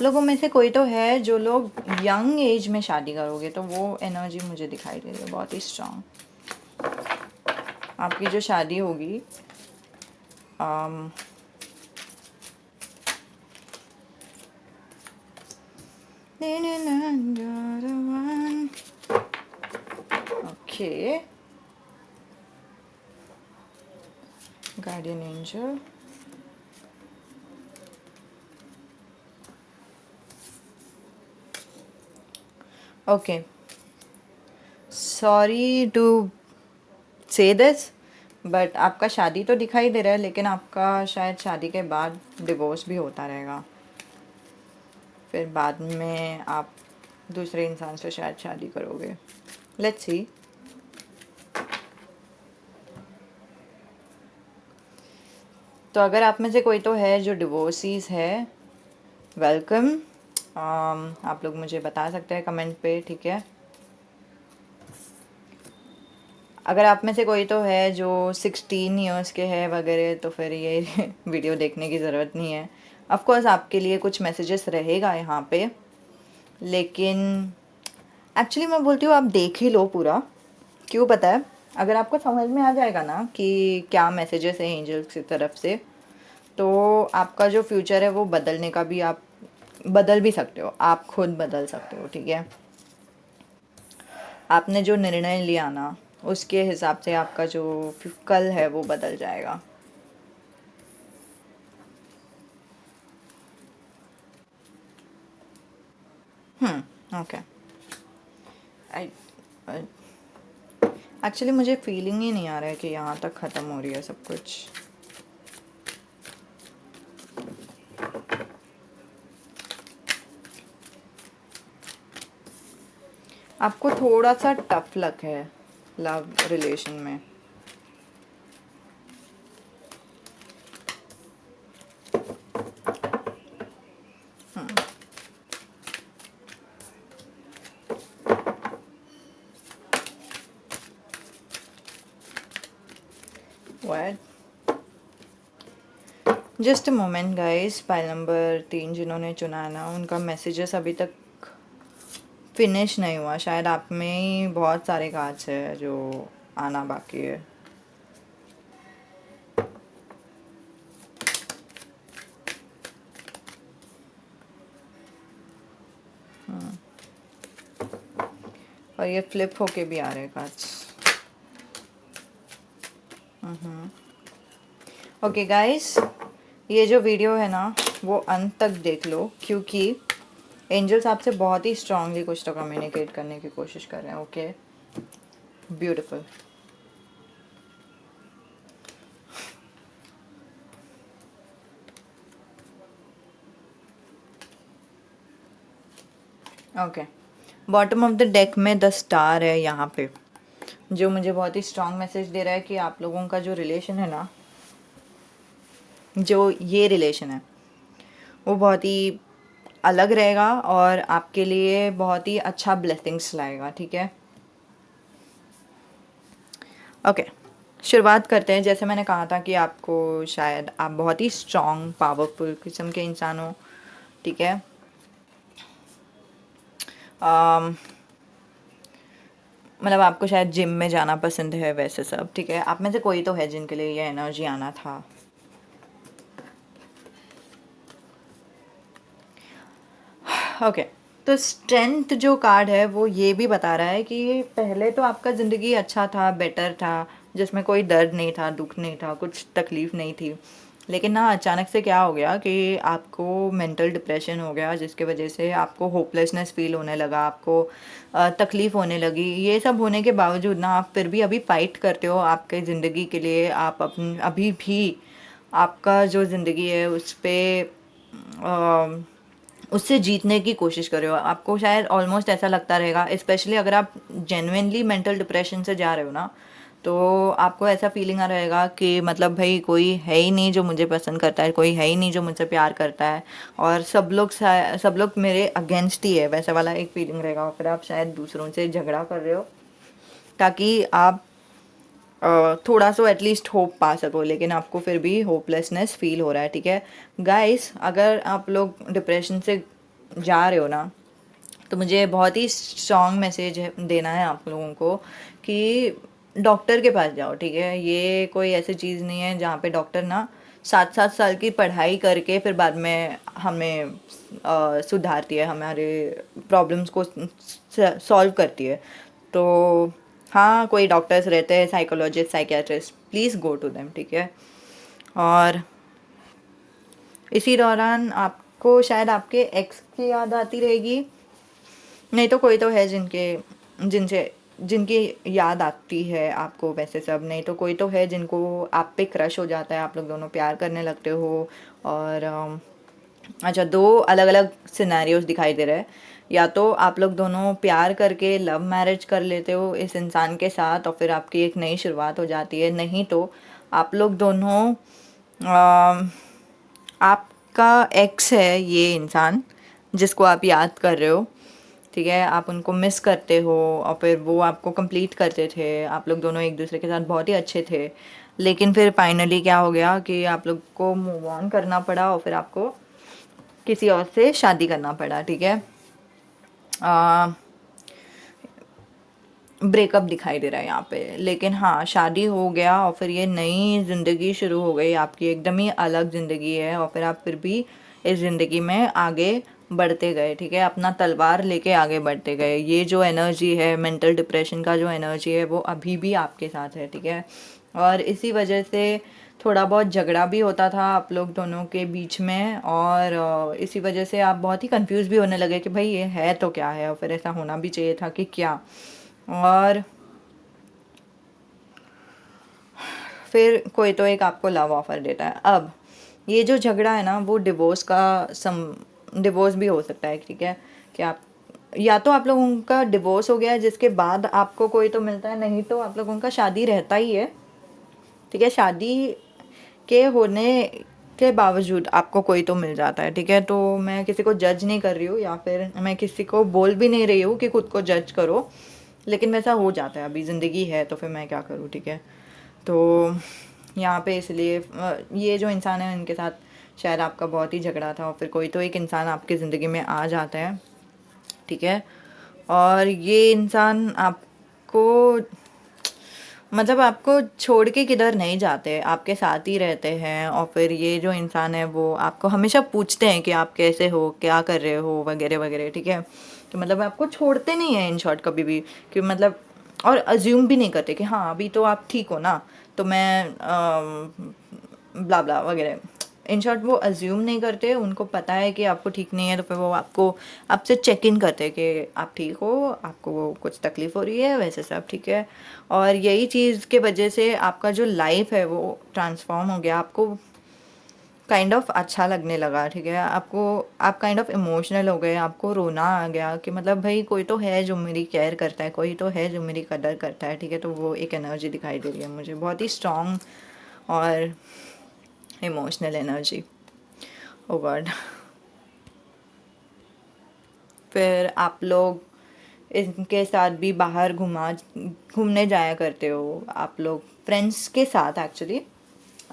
लोगों में से कोई तो है जो लोग यंग एज में शादी करोगे, तो वो एनर्जी मुझे दिखाई दे रही है बहुत ही स्ट्रांग। आपकी जो शादी होगी okay, guardian angel, okay, sorry to say this but आपका शादी तो दिखाई दे रहा है, लेकिन आपका शायद शादी के बाद डिवोर्स भी होता रहेगा। फिर बाद में आप दूसरे इंसान से शायद शादी करोगे, लेट्स सी। तो अगर आप में से कोई तो है जो डिवोर्सीज है, वेलकम। आप लोग मुझे बता सकते हैं कमेंट पे, ठीक है। अगर आप में से कोई तो है जो 16 ईयर्स के है वगैरह, तो फिर ये वीडियो देखने की ज़रूरत नहीं है। ऑफ कोर्स आपके लिए कुछ मैसेजेस रहेगा यहाँ पे, लेकिन एक्चुअली मैं बोलती हूँ आप देख ही लो पूरा। क्यों पता है, अगर आपको समझ में आ जाएगा ना कि क्या मैसेजेस है एंजल्स की तरफ से, तो आपका जो फ्यूचर है वो बदलने का भी आप बदल भी सकते हो, आप खुद बदल सकते हो, ठीक है। आपने जो निर्णय लिया ना, उसके हिसाब से आपका जो कल है वो बदल जाएगा। ओके। आई एक्चुअली मुझे फीलिंग ही नहीं आ रहा है कि यहाँ तक ख़त्म हो रही है सब कुछ। आपको थोड़ा सा टफ लक है लव रिलेशन में। What, just a moment guys. Pile number 3 जिन्होंने चुना है ना, उनका मैसेजेस अभी तक फिनिश नहीं हुआ। शायद आप में ही बहुत सारे कार्ड्स है जो आना बाकी है। और ये फ्लिप होके भी आ रहे हैं कार्ड्स। ओके गाइस, ये जो वीडियो है ना वो अंत तक देख लो, क्योंकि एंजल्स आपसे बहुत ही स्ट्रांगली कुछ तो कम्युनिकेट करने की कोशिश कर रहे हैं। Okay, beautiful. Okay, bottom of the deck में द स्टार है यहाँ पे, जो मुझे बहुत ही स्ट्रांग मैसेज दे रहा है कि आप लोगों का जो रिलेशन है ना, जो ये रिलेशन है वो बहुत ही अलग रहेगा और आपके लिए बहुत ही अच्छा ब्लेसिंग्स लाएगा, ठीक है। ओके, शुरुआत करते हैं। जैसे मैंने कहा था कि आपको शायद आप बहुत ही स्ट्रॉन्ग पावरफुल किस्म के इंसान हो, ठीक है। मतलब आपको शायद जिम में जाना पसंद है, वैसे सब, ठीक है। आप में से कोई तो है जिनके लिए ये एनर्जी आना था। ओके, तो स्ट्रेंथ जो कार्ड है वो ये भी बता रहा है कि पहले तो आपका ज़िंदगी अच्छा था, बेटर था, जिसमें कोई दर्द नहीं था, दुख नहीं था, कुछ तकलीफ़ नहीं थी। लेकिन ना अचानक से क्या हो गया कि आपको मेंटल डिप्रेशन हो गया, जिसके वजह से आपको होपलेसनेस फील होने लगा, आपको तकलीफ़ होने लगी। ये सब होने के बावजूद ना आप फिर भी अभी फ़ाइट करते हो आपके ज़िंदगी के लिए। आप अपन अभी भी आपका जो ज़िंदगी है उस पर उससे जीतने की कोशिश कर रहे हो। आपको शायद ऑलमोस्ट ऐसा लगता रहेगा, स्पेशली अगर आप जेन्युइनली मेंटल डिप्रेशन से जा रहे हो ना, तो आपको ऐसा फीलिंग आ रहेगा कि मतलब भाई कोई है ही नहीं जो मुझे पसंद करता है, कोई है ही नहीं जो मुझसे प्यार करता है, और सब लोग मेरे अगेंस्ट ही है, वैसा वाला एक फीलिंग रहेगा। और फिर आप शायद दूसरों से झगड़ा कर रहे हो ताकि आप थोड़ा सा एटलीस्ट होप पा सको, लेकिन आपको फिर भी होपलेसनेस फील हो रहा है, ठीक है। गाइस, अगर आप लोग डिप्रेशन से जा रहे हो ना, तो मुझे बहुत ही स्ट्रॉन्ग मैसेज देना है आप लोगों को कि डॉक्टर के पास जाओ, ठीक है। ये कोई ऐसी चीज़ नहीं है जहाँ पे डॉक्टर ना 7-7 साल की पढ़ाई करके फिर बाद में हमें सुधारती है, हमारे प्रॉब्लम्स को सॉल्व करती है। तो हाँ, कोई डॉक्टर्स रहते हैं, psychologist, psychiatrist, please go to them, ठीक है। और इसी दौरान आपको शायद आपके एक्स की याद आती रहेगी, नहीं तो कोई तो है जिनसे जिनकी याद आती है आपको, वैसे सब नहीं तो कोई तो है जिनको आप पे क्रश हो जाता है, आप लोग दोनों प्यार करने लगते हो। और अच्छा, दो अलग अलग सिनेरियोज दिखाई दे रहे हैं। या तो आप लोग दोनों प्यार करके लव मैरिज कर लेते हो इस इंसान के साथ और फिर आपकी एक नई शुरुआत हो जाती है, नहीं तो आप लोग दोनों आपका एक्स है ये इंसान जिसको आप याद कर रहे हो, ठीक है। आप उनको मिस करते हो और फिर वो आपको कंप्लीट करते थे, आप लोग दोनों एक दूसरे के साथ बहुत ही अच्छे थे। लेकिन फिर फाइनली क्या हो गया कि आप लोग को मूव ऑन करना पड़ा और फिर आपको किसी और से शादी करना पड़ा, ठीक है। ब्रेकअप दिखाई दे रहा है यहाँ पे। लेकिन हाँ, शादी हो गया और फिर ये नई ज़िंदगी शुरू हो गई आपकी, एकदम ही अलग ज़िंदगी है, और फिर आप फिर भी इस ज़िंदगी में आगे बढ़ते गए, ठीक है, अपना तलवार लेके आगे बढ़ते गए। ये जो एनर्जी है, मेंटल डिप्रेशन का जो एनर्जी है, वो अभी भी आपके साथ है, ठीक है। और इसी वजह से थोड़ा बहुत झगड़ा भी होता था आप लोग दोनों के बीच में, और इसी वजह से आप बहुत ही कंफ्यूज भी होने लगे कि भाई ये है तो क्या है, और फिर ऐसा होना भी चाहिए था कि क्या। और फिर कोई तो एक आपको लव ऑफर देता है। अब ये जो झगड़ा है ना, वो डिवोर्स भी हो सकता है, ठीक है, कि आप या तो आप लोगों का डिवोर्स हो गया है जिसके बाद आपको कोई तो मिलता है, नहीं तो आप लोगों का शादी रहता ही है, ठीक है। शादी के होने के बावजूद आपको कोई तो मिल जाता है, ठीक है। तो मैं किसी को जज नहीं कर रही हूँ, या फिर मैं किसी को बोल भी नहीं रही हूँ कि खुद को जज करो, लेकिन वैसा हो जाता है, अभी ज़िंदगी है तो फिर मैं क्या करूँ, ठीक है। तो यहाँ पे इसलिए ये जो इंसान है इनके साथ शायद आपका बहुत ही झगड़ा था, और फिर कोई तो एक इंसान आपकी ज़िंदगी में आ जाता है, ठीक है। और ये इंसान आपको मतलब आपको छोड़ के किधर नहीं जाते, आपके साथ ही रहते हैं। और फिर ये जो इंसान है वो आपको हमेशा पूछते हैं कि आप कैसे हो, क्या कर रहे हो, वगैरह वगैरह, ठीक है। तो मतलब आपको छोड़ते नहीं है इन शॉर्ट कभी भी, कि मतलब, और अज्यूम भी नहीं करते कि हाँ अभी तो आप ठीक हो ना, तो मैं ब्ला ब्ला वगैरह। इन शॉर्ट वो अज्यूम नहीं करते, उनको पता है कि आपको ठीक नहीं है, तो फिर वो आपको आपसे चेक इन करते हैं कि आप ठीक हो, आपको कुछ तकलीफ़ हो रही है, वैसे सब ठीक है। और यही चीज़ के वजह से आपका जो लाइफ है वो ट्रांसफॉर्म हो गया, आपको काइंड ऑफ अच्छा लगने लगा, ठीक है। आपको आप काइंड ऑफ इमोशनल हो गए, आपको रोना आ गया कि मतलब भाई कोई तो है जो मेरी केयर करता है, कोई तो है जो मेरी कदर करता है, ठीक है। तो वो एक एनर्जी दिखाई दे रही है मुझे, बहुत ही स्ट्रॉन्ग और इमोशनल एनर्जी। ओ गॉड। फिर आप लोग इनके साथ भी बाहर घूमने जाया करते हो, आप लोग फ्रेंड्स के साथ, एक्चुअली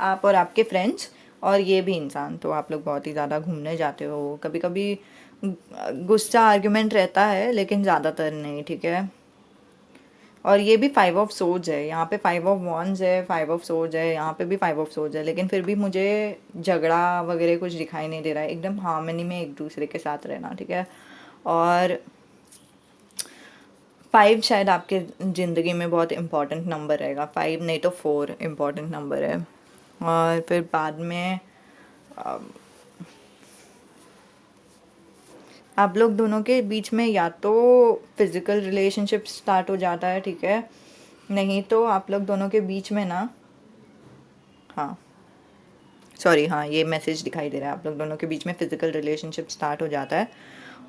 आप और आपके फ्रेंड्स और ये भी इंसान, तो आप लोग बहुत ही ज़्यादा घूमने जाते हो। कभी कभी गुस्सा आर्ग्यूमेंट रहता है, लेकिन ज़्यादातर नहीं, ठीक है। और ये भी 5 ऑफ सोर्ड्स है, यहाँ पे 5 ऑफ वॉन्ड्स है, 5 ऑफ सोर्ड्स है, यहाँ पे भी 5 ऑफ सोर्ड्स है, लेकिन फिर भी मुझे झगड़ा वगैरह कुछ दिखाई नहीं दे रहा है, एकदम हार्मनी में एक दूसरे के साथ रहना, ठीक है। और 5 शायद आपके ज़िंदगी में बहुत इम्पोर्टेंट नंबर रहेगा, 5 नहीं तो 4 इम्पोर्टेंट नंबर है। और फिर बाद में आप लोग दोनों के बीच में या तो फिज़िकल रिलेशनशिप स्टार्ट हो जाता है, ठीक है, नहीं तो आप लोग दोनों के बीच में ना, हाँ सॉरी, हाँ ये मैसेज दिखाई दे रहा है, आप लोग दोनों के बीच में फ़िज़िकल रिलेशनशिप स्टार्ट हो जाता है।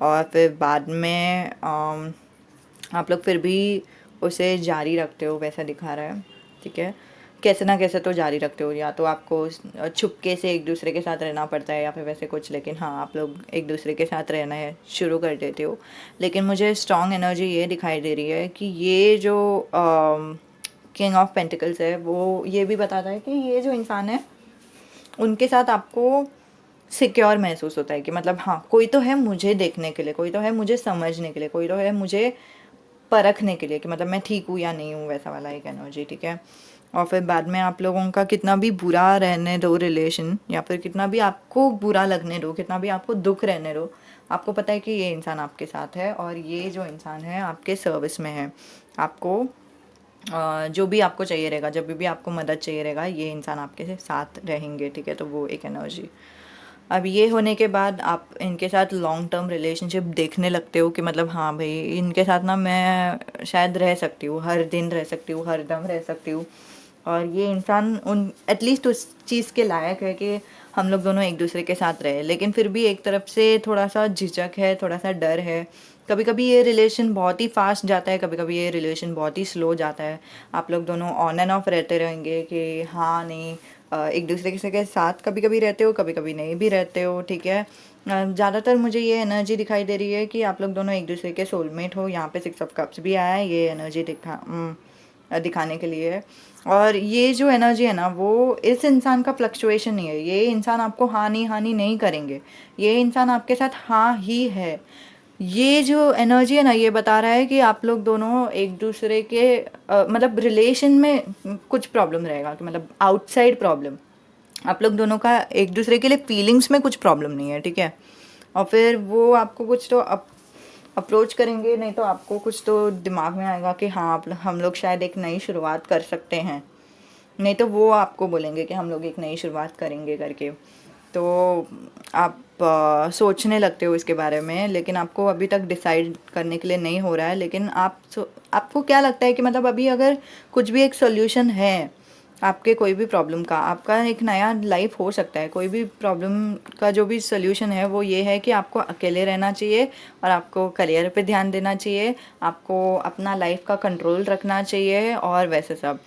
और फिर बाद में आप लोग फिर भी उसे जारी रखते हो, वैसा दिखा रहा है, ठीक है। कैसे ना कैसे तो जारी रखते हो, या तो आपको छुपके से एक दूसरे के साथ रहना पड़ता है, या फिर वैसे कुछ, लेकिन हाँ आप लोग एक दूसरे के साथ रहना है शुरू कर देते हो। लेकिन मुझे स्ट्रॉन्ग एनर्जी ये दिखाई दे रही है कि ये जो किंग ऑफ पेंटिकल्स है, वो ये भी बताता है कि ये जो इंसान है उनके साथ आपको सिक्योर महसूस होता है, कि मतलब हाँ कोई तो है मुझे देखने के लिए, कोई तो है मुझे समझने के लिए, कोई तो है मुझे परखने के लिए कि मतलब मैं ठीक हूँ या नहीं हूँ, वैसा वाला एक एनर्जी, ठीक है। और फिर बाद में आप लोगों का कितना भी बुरा रहने दो रिलेशन, या फिर कितना भी आपको बुरा लगने दो, कितना भी आपको दुख रहने दो, आपको पता है कि ये इंसान आपके साथ है, और ये जो इंसान है आपके सर्विस में है। आपको जो भी आपको चाहिए रहेगा, जब भी आपको मदद चाहिए रहेगा, ये इंसान आपके साथ रहेंगे, ठीक है। तो वो एक एनर्जी। अब ये होने के बाद आप इनके साथ लॉन्ग टर्म रिलेशनशिप देखने लगते हो कि मतलब हाँ भाई इनके साथ ना मैं शायद रह सकती हूँ, हर दिन रह सकती हूँ, हर दम रह सकती हूँ। और ये इंसान उन एटलीस्ट उस चीज़ के लायक है कि हम लोग दोनों एक दूसरे के साथ रहे। लेकिन फिर भी एक तरफ से थोड़ा सा झिझक है, थोड़ा सा डर है। कभी कभी ये रिलेशन बहुत ही फास्ट जाता है, कभी कभी ये रिलेशन बहुत ही स्लो जाता है। आप लोग दोनों ऑन एंड ऑफ रहते रहेंगे कि हाँ नहीं, एक दूसरे के साथ कभी कभी रहते हो, कभी कभी नहीं भी रहते हो, ठीक है। ज़्यादातर मुझे ये एनर्जी दिखाई दे रही है कि आप लोग दोनों एक दूसरे के सोलमेट हो। यहाँ पे 6 ऑफ कप्स भी आया है, ये एनर्जी दिखाने के लिए। और ये जो एनर्जी है ना, वो इस इंसान का फ्लक्चुएशन नहीं है, ये इंसान आपको हानि हानि नहीं करेंगे, ये इंसान आपके साथ हाँ ही है। ये जो एनर्जी है ना, ये बता रहा है कि आप लोग दोनों एक दूसरे के मतलब रिलेशन में कुछ प्रॉब्लम रहेगा, कि मतलब आउटसाइड प्रॉब्लम, आप लोग दोनों का एक दूसरे के लिए फीलिंग्स में कुछ प्रॉब्लम नहीं है, ठीक है। और फिर वो आपको कुछ तो अप्रोच करेंगे, नहीं तो आपको कुछ तो दिमाग में आएगा कि हाँ हम लोग शायद एक नई शुरुआत कर सकते हैं, नहीं तो वो आपको बोलेंगे कि हम लोग एक नई शुरुआत करेंगे करके। तो आप सोचने लगते हो इसके बारे में, लेकिन आपको अभी तक डिसाइड करने के लिए नहीं हो रहा है। लेकिन आपको क्या लगता है कि मतलब अभी अगर कुछ भी एक सोल्यूशन है आपके कोई भी प्रॉब्लम का, आपका एक नया लाइफ हो सकता है। कोई भी प्रॉब्लम का जो भी सोल्यूशन है वो ये है कि आपको अकेले रहना चाहिए और आपको करियर पे ध्यान देना चाहिए, आपको अपना लाइफ का कंट्रोल रखना चाहिए और वैसे सब।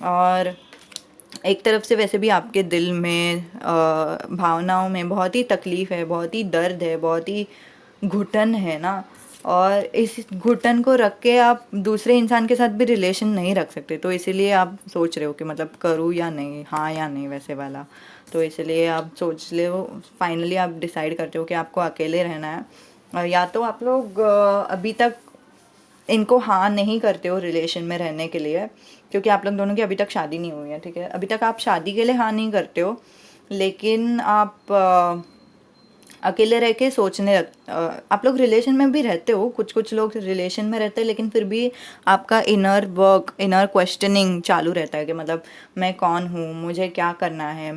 और एक तरफ से वैसे भी आपके दिल में भावनाओं में बहुत ही तकलीफ़ है, बहुत ही दर्द है, बहुत ही घुटन है ना। और इस घुटन को रख के आप दूसरे इंसान के साथ भी रिलेशन नहीं रख सकते, तो इसीलिए आप सोच रहे हो कि मतलब करूँ या नहीं, हाँ या नहीं वैसे वाला। तो इसलिए आप सोच ले हो, फाइनली आप डिसाइड करते हो कि आपको अकेले रहना है। और या तो आप लोग अभी तक इनको हाँ नहीं करते हो रिलेशन में रहने के लिए, क्योंकि आप लोग दोनों की अभी तक शादी नहीं हुई है, ठीक है। अभी तक आप शादी के लिए हाँ नहीं करते हो, लेकिन आप अकेले रह के आप लोग रिलेशन में भी रहते हो, कुछ कुछ लोग रिलेशन में रहते हैं, लेकिन फिर भी आपका इनर वर्क, इनर क्वेश्चनिंग चालू रहता है कि मतलब मैं कौन हूँ, मुझे क्या करना है,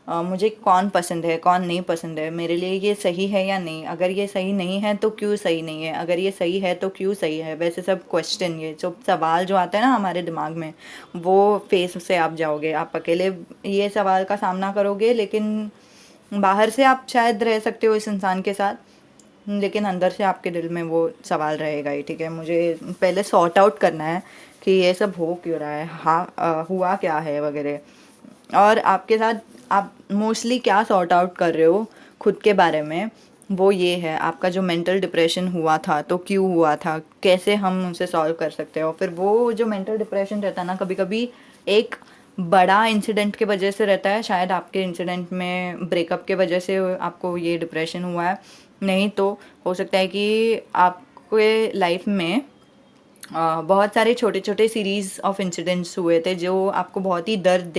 मुझे कौन पसंद है, कौन नहीं पसंद है, मेरे लिए ये सही है या नहीं, अगर ये सही नहीं है तो क्यों सही नहीं है, अगर ये सही है तो क्यों सही है, वैसे सब क्वेश्चन, ये जो सवाल जो आते हैं ना हमारे दिमाग में, वो फेस से आप जाओगे। आप अकेले ये सवाल का सामना करोगे, लेकिन बाहर से आप शायद रह सकते हो इस इंसान के साथ, लेकिन अंदर से आपके दिल में वो सवाल रहेगा ही, ठीक है। मुझे पहले सॉर्ट आउट करना है कि ये सब हो क्यों रहा है, हाँ हुआ क्या है वगैरह। और आपके साथ आप मोस्टली क्या सॉर्ट आउट कर रहे हो खुद के बारे में, वो ये है आपका जो मेंटल डिप्रेशन हुआ था तो क्यों हुआ था, कैसे हम उसे सॉल्व कर सकते हैं। और फिर वो जो मेंटल डिप्रेशन रहता है ना, कभी कभी एक बड़ा इंसिडेंट के वजह से रहता है, शायद आपके इंसिडेंट में ब्रेकअप के वजह से आपको ये डिप्रेशन हुआ है, नहीं तो हो सकता है कि आपके लाइफ में बहुत सारे छोटे छोटे सीरीज ऑफ इंसिडेंट्स हुए थे जो आपको बहुत ही दर्द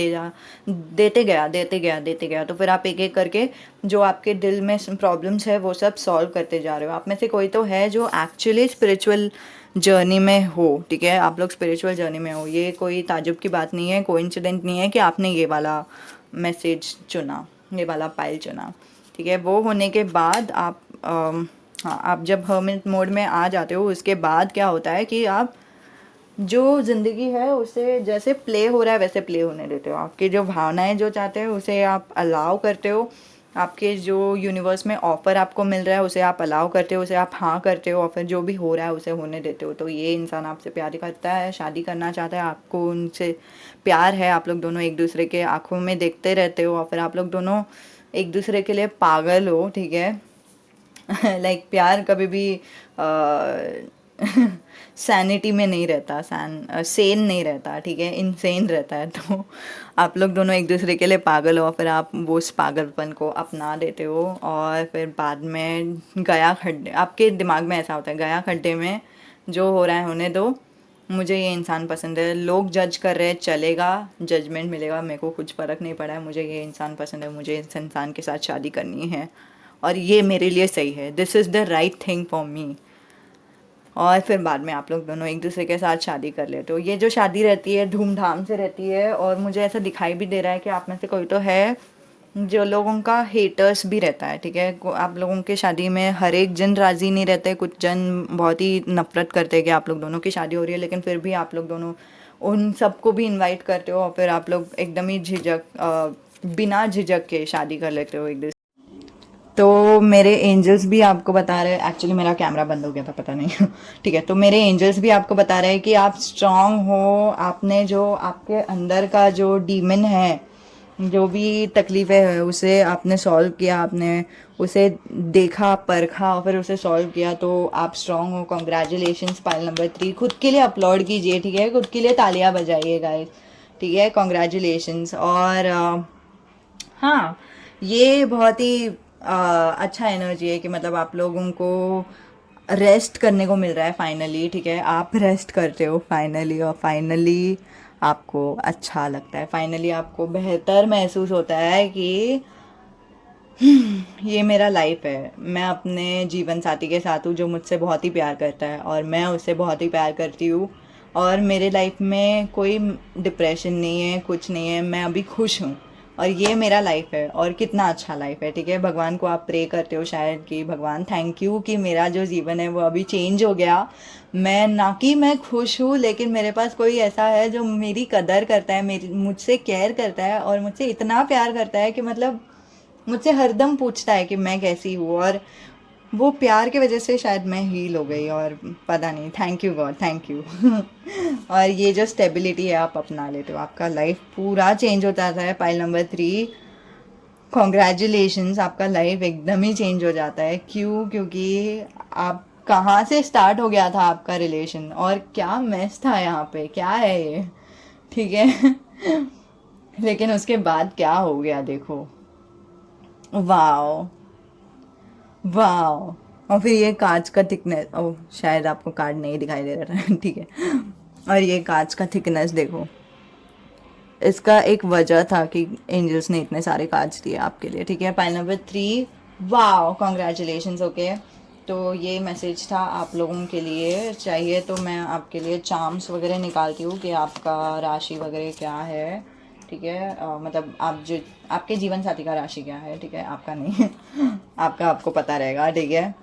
देते गया, तो फिर आप एक एक करके जो आपके दिल में प्रॉब्लम्स है वो सब सॉल्व करते जा रहे हो। आप में से कोई तो है जो एक्चुअली स्पिरिचुअल जर्नी में हो, ठीक है। आप लोग स्पिरिचुअल जर्नी में हो, ये कोई ताजुब की बात नहीं है, कोइंसिडेंट नहीं है कि आपने ये वाला मैसेज चुना, ये वाला पाइल चुना, ठीक है। वो होने के बाद आप हाँ, आप जब हर्मिट मोड में आ जाते हो उसके बाद क्या होता है कि आप जो ज़िंदगी है उसे जैसे प्ले हो रहा है वैसे प्ले होने देते हो। आपकी जो भावनाएं जो चाहते हो उसे आप अलाउ करते हो, आपके जो यूनिवर्स में ऑफ़र आपको मिल रहा है उसे आप अलाउ करते हो, उसे आप हाँ करते हो, और फिर जो भी हो रहा है उसे होने देते हो। तो ये इंसान आपसे प्यार करता है, शादी करना चाहता है, आपको उनसे प्यार है, आप लोग दोनों एक दूसरे के आँखों में देखते रहते हो, और फिर आप लोग दोनों एक दूसरे के लिए पागल हो, ठीक है। लाइक प्यार कभी भी सैनिटी में नहीं रहता, सेन नहीं रहता, ठीक है, इनसेन रहता है। तो आप लोग दोनों एक दूसरे के लिए पागल हो, फिर आप वो उस पागलपन को अपना देते हो, और फिर बाद में गया खड्डे, आपके दिमाग में ऐसा होता है गया खड्डे में, जो हो रहा है होने दो, मुझे ये इंसान पसंद है, लोग जज कर रहे हैं चलेगा, जजमेंट मिलेगा, मेरे को कुछ फ़र्क नहीं पड़ा है, मुझे ये इंसान पसंद है, मुझे इस इंसान के साथ शादी करनी है और ये मेरे लिए सही है, this is the right thing for me. और फिर बाद में आप लोग दोनों एक दूसरे के साथ शादी कर लेते हो। ये जो शादी रहती है धूमधाम से रहती है, और मुझे ऐसा दिखाई भी दे रहा है कि आप में से कोई तो है जो लोगों का हेटर्स भी रहता है, ठीक है। आप लोगों के शादी में हर एक जन राज़ी नहीं रहते, कुछ जन बहुत ही नफरत करते हैं कि आप लोग दोनों की शादी हो रही है, लेकिन फिर भी आप लोग दोनों उन सबको भी इनवाइट करते हो, और फिर आप लोग एकदम ही बिना झिझक के शादी कर लेते हो एक दूसरे। तो मेरे एंजल्स भी आपको बता रहे हैं, एक्चुअली मेरा कैमरा बंद हो गया था पता नहीं ठीक है। तो मेरे एंजल्स भी आपको बता रहे हैं कि आप स्ट्रांग हो, आपने जो आपके अंदर का जो डीमन है, जो भी तकलीफ़ें है उसे आपने सॉल्व किया, आपने उसे देखा परखा और फिर उसे सॉल्व किया, तो आप स्ट्रांग हो। कॉन्ग्रेचुलेशंस पाइल नंबर 3, खुद के लिए अपलॉड कीजिए, ठीक है, खुद के लिए तालियां बजाइए गाइस, ठीक है, कॉन्ग्रेचुलेशंस। और हाँ, ये बहुत ही अच्छा एनर्जी है कि मतलब आप लोगों को रेस्ट करने को मिल रहा है फाइनली, ठीक है, आप रेस्ट करते हो फाइनली, और फाइनली आपको अच्छा लगता है, फाइनली आपको बेहतर महसूस होता है कि ये मेरा लाइफ है, मैं अपने जीवन साथी के साथ हूँ जो मुझसे बहुत ही प्यार करता है और मैं उससे बहुत ही प्यार करती हूँ, और मेरे लाइफ में कोई डिप्रेशन नहीं है, कुछ नहीं है, मैं अभी खुश हूँ, और ये मेरा लाइफ है, और कितना अच्छा लाइफ है, ठीक है। भगवान को आप प्रे करते हो शायद कि भगवान थैंक यू कि मेरा जो जीवन है वो अभी चेंज हो गया, मैं ना कि मैं खुश हूँ लेकिन मेरे पास कोई ऐसा है जो मेरी कदर करता है, मेरी मुझसे केयर करता है और मुझसे इतना प्यार करता है कि मतलब मुझसे हरदम पूछता है कि मैं कैसी हूँ, और वो प्यार की वजह से शायद मैं हील हो गई, और पता नहीं, thank you God, thank you. और ये जो स्टेबिलिटी है आप अपना लेते हो, आपका लाइफ पूरा चेंज हो जाता है। पाइल नंबर 3, कॉन्ग्रेचुलेशंस, आपका लाइफ एकदम ही चेंज हो जाता है। क्यों? क्योंकि आप कहाँ से स्टार्ट हो गया था आपका रिलेशन, और क्या मेस था यहाँ पे, क्या है ये, ठीक है। लेकिन उसके बाद क्या हो गया देखो, वाओ, वाओ। और फिर ये कांच का थिकनेस, ओ शायद आपको कार्ड नहीं दिखाई दे रहा है, ठीक है। और ये कांच का थिकनेस देखो, इसका एक वजह था कि एंजल्स ने इतने सारे कार्ड्स दिए आपके लिए, ठीक है। Pile number 3, wow, congratulations, okay. तो ये मैसेज था आप लोगों के लिए। चाहिए तो मैं आपके लिए चार्म्स वगैरह निकालती हूँ कि आपका राशि वगैरह क्या है, ठीक है। मतलब आप जो आपके जीवन साथी का राशि क्या है, ठीक है, आपका नहीं। आपका आपको पता रहेगा, ठीक है।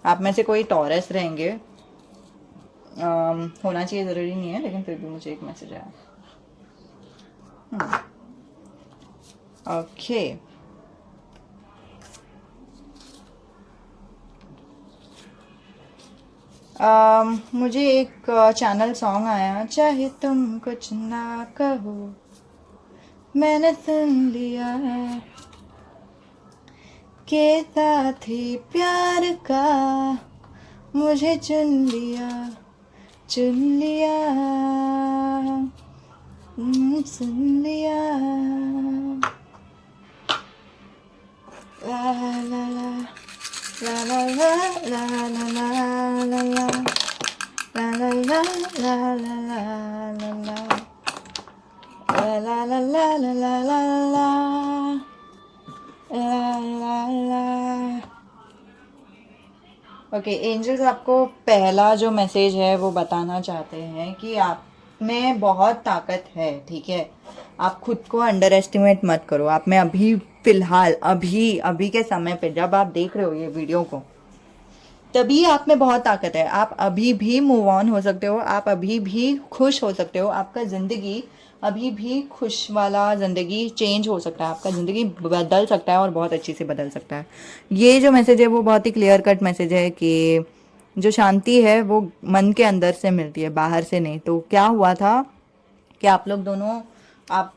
आप में से कोई टॉरस रहेंगे, होना चाहिए, ज़रूरी नहीं है, लेकिन फिर भी मुझे एक मैसेज आया। ओके, मुझे एक चैनल सॉन्ग आया, चाहे तुम कुछ ना कहो मैंने सुन लिया के साथ ही प्यार का मुझे चुन लिया, चुन लिया, सुन लिया, ला ला ला ला ला ला ला ला ला ला ला ला ला ला ला ला ला। ओके, एंजल्स आपको पहला जो मैसेज है वो बताना चाहते हैं कि आप में बहुत ताकत है, ठीक है। आप खुद को अंडर एस्टिमेट मत करो। आप में अभी फिलहाल अभी अभी के समय पे जब आप देख रहे हो ये वीडियो को, तभी आप में बहुत ताकत है। आप अभी भी मूव ऑन हो सकते हो, आप अभी भी खुश हो सकते हो, आपका ज़िंदगी अभी भी खुश वाला ज़िंदगी चेंज हो सकता है, आपका ज़िंदगी बदल सकता है और बहुत अच्छी से बदल सकता है। ये जो मैसेज है वो बहुत ही क्लियर कट मैसेज है कि जो शांति है वो मन के अंदर से मिलती है, बाहर से नहीं। तो क्या हुआ था कि आप लोग दोनों, आप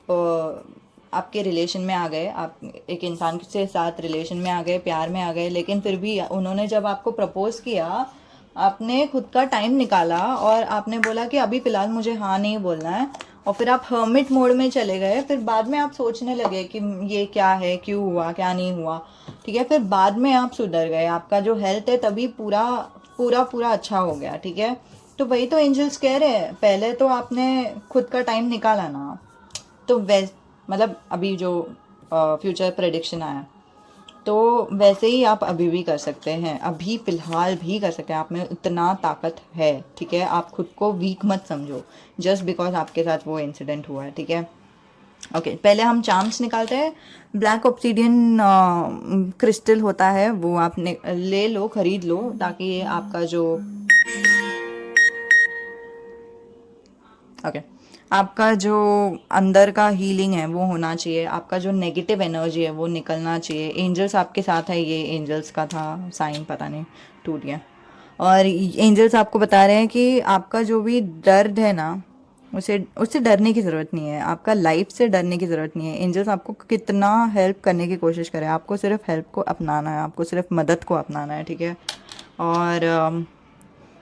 आपके रिलेशन में आ गए, आप एक इंसान से साथ रिलेशन में आ गए, प्यार में आ गए, लेकिन फिर भी उन्होंने जब आपको प्रपोज किया, आपने खुद का टाइम निकाला और आपने बोला कि अभी फ़िलहाल मुझे हाँ नहीं बोलना है, और फिर आप हर्मिट मोड में चले गए। फिर बाद में आप सोचने लगे कि ये क्या है, क्यों हुआ, क्या नहीं हुआ, ठीक है। फिर बाद में आप सुधर गए, आपका जो हेल्थ है तभी पूरा पूरा पूरा अच्छा हो गया, ठीक है। तो वही तो एंजल्स कह रहे हैं, पहले तो आपने खुद का टाइम निकाला ना, तो मतलब अभी जो फ्यूचर प्रेडिक्शन आया, तो वैसे ही आप अभी भी कर सकते हैं, अभी फ़िलहाल भी कर सकते हैं। आप में इतना ताकत है, ठीक है। आप खुद को वीक मत समझो जस्ट बिकॉज आपके साथ वो इंसिडेंट हुआ है, ठीक है। ओके, पहले हम चार्म्स निकालते हैं। ब्लैक ऑब्सीडियन क्रिस्टल होता है, वो आप ले लो, खरीद लो, ताकि आपका जो ओके आपका जो अंदर का हीलिंग है वो होना चाहिए, आपका जो नेगेटिव एनर्जी है वो निकलना चाहिए। एंजल्स आपके साथ है, ये एंजल्स का था साइन, पता नहीं टूट गया। और एंजल्स आपको बता रहे हैं कि आपका जो भी दर्द है ना, उसे उससे डरने की ज़रूरत नहीं है, आपका लाइफ से डरने की ज़रूरत नहीं है। एंजल्स आपको कितना हेल्प करने की कोशिश करें, आपको सिर्फ हेल्प को अपनाना है, आपको सिर्फ मदद को अपनाना है, ठीक है। और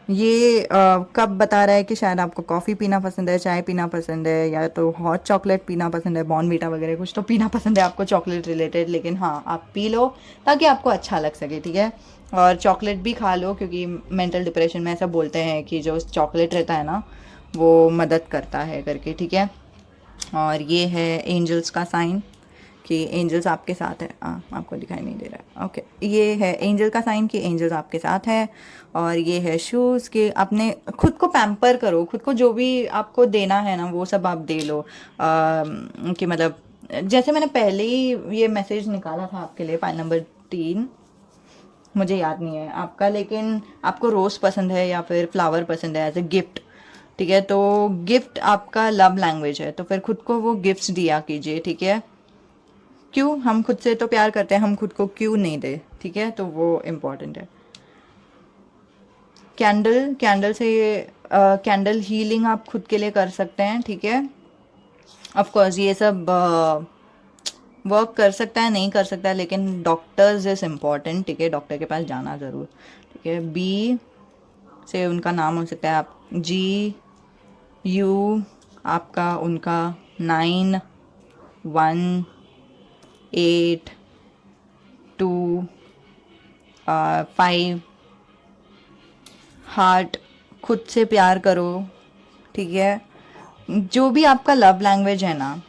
ये कब बता रहा है कि शायद आपको कॉफ़ी पीना पसंद है, चाय पीना पसंद है, या तो हॉट चॉकलेट पीना पसंद है, बॉर्नवीटा वगैरह कुछ तो पीना पसंद है आपको चॉकलेट रिलेटेड, लेकिन हाँ आप पी लो ताकि आपको अच्छा लग सके, ठीक है। और चॉकलेट भी खा लो, क्योंकि मेंटल डिप्रेशन में ऐसा बोलते हैं कि जो चॉकलेट रहता है ना वो मदद करता है करके, ठीक है। और ये है एंजल्स का साइन कि एंजल्स आपके साथ है। आपको दिखाई नहीं दे रहा है, ओके। ये है एंजल का साइन कि एंजल्स आपके साथ है। और ये है शूज़ कि अपने खुद को पैम्पर करो, खुद को जो भी आपको देना है ना वो सब आप दे लो। कि मतलब जैसे मैंने पहले ही ये मैसेज निकाला था आपके लिए, पाइल नंबर 3, मुझे याद नहीं है आपका, लेकिन आपको रोज़ पसंद है या फिर फ्लावर पसंद है एज ए गिफ्ट, ठीक है। तो गिफ्ट आपका लव लैंग्वेज है, तो फिर खुद को वो गिफ्ट्स दिया कीजिए, ठीक है। क्यों, हम खुद से तो प्यार करते हैं, हम खुद को क्यों नहीं दे, ठीक है। तो वो इम्पॉर्टेंट है। कैंडल से कैंडल हीलिंग आप खुद के लिए कर सकते हैं, ठीक है। ऑफ कोर्स ये सब वर्क कर सकता है, नहीं कर सकता है, लेकिन डॉक्टर्स इज इम्पॉर्टेंट, ठीक है। डॉक्टर के पास जाना ज़रूर, ठीक है। बी से उनका नाम हो सकता है, आप जी यू आपका उनका 9 1 8 2 5 हार्ट। खुद से प्यार करो, ठीक है। जो भी आपका लव लैंग्वेज है ना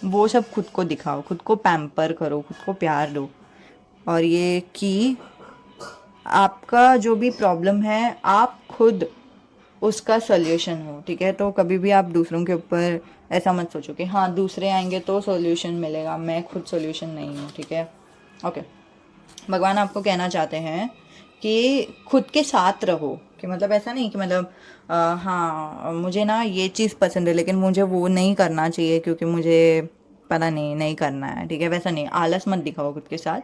वो सब खुद को दिखाओ, खुद को पैम्पर करो, खुद को प्यार दो। और ये कि आपका जो भी प्रॉब्लम है आप खुद उसका सॉल्यूशन हो, ठीक है। तो कभी भी आप दूसरों के ऊपर ऐसा मत सोचो कि हाँ दूसरे आएंगे तो सॉल्यूशन मिलेगा, मैं खुद सॉल्यूशन नहीं हूँ, ठीक है। ओके, भगवान आपको कहना चाहते हैं कि खुद के साथ रहो, कि मतलब ऐसा नहीं कि मतलब हाँ मुझे ना ये चीज़ पसंद है लेकिन मुझे वो नहीं करना चाहिए क्योंकि मुझे पता नहीं करना है, ठीक है। वैसा नहीं, आलस मत दिखाओ खुद के साथ।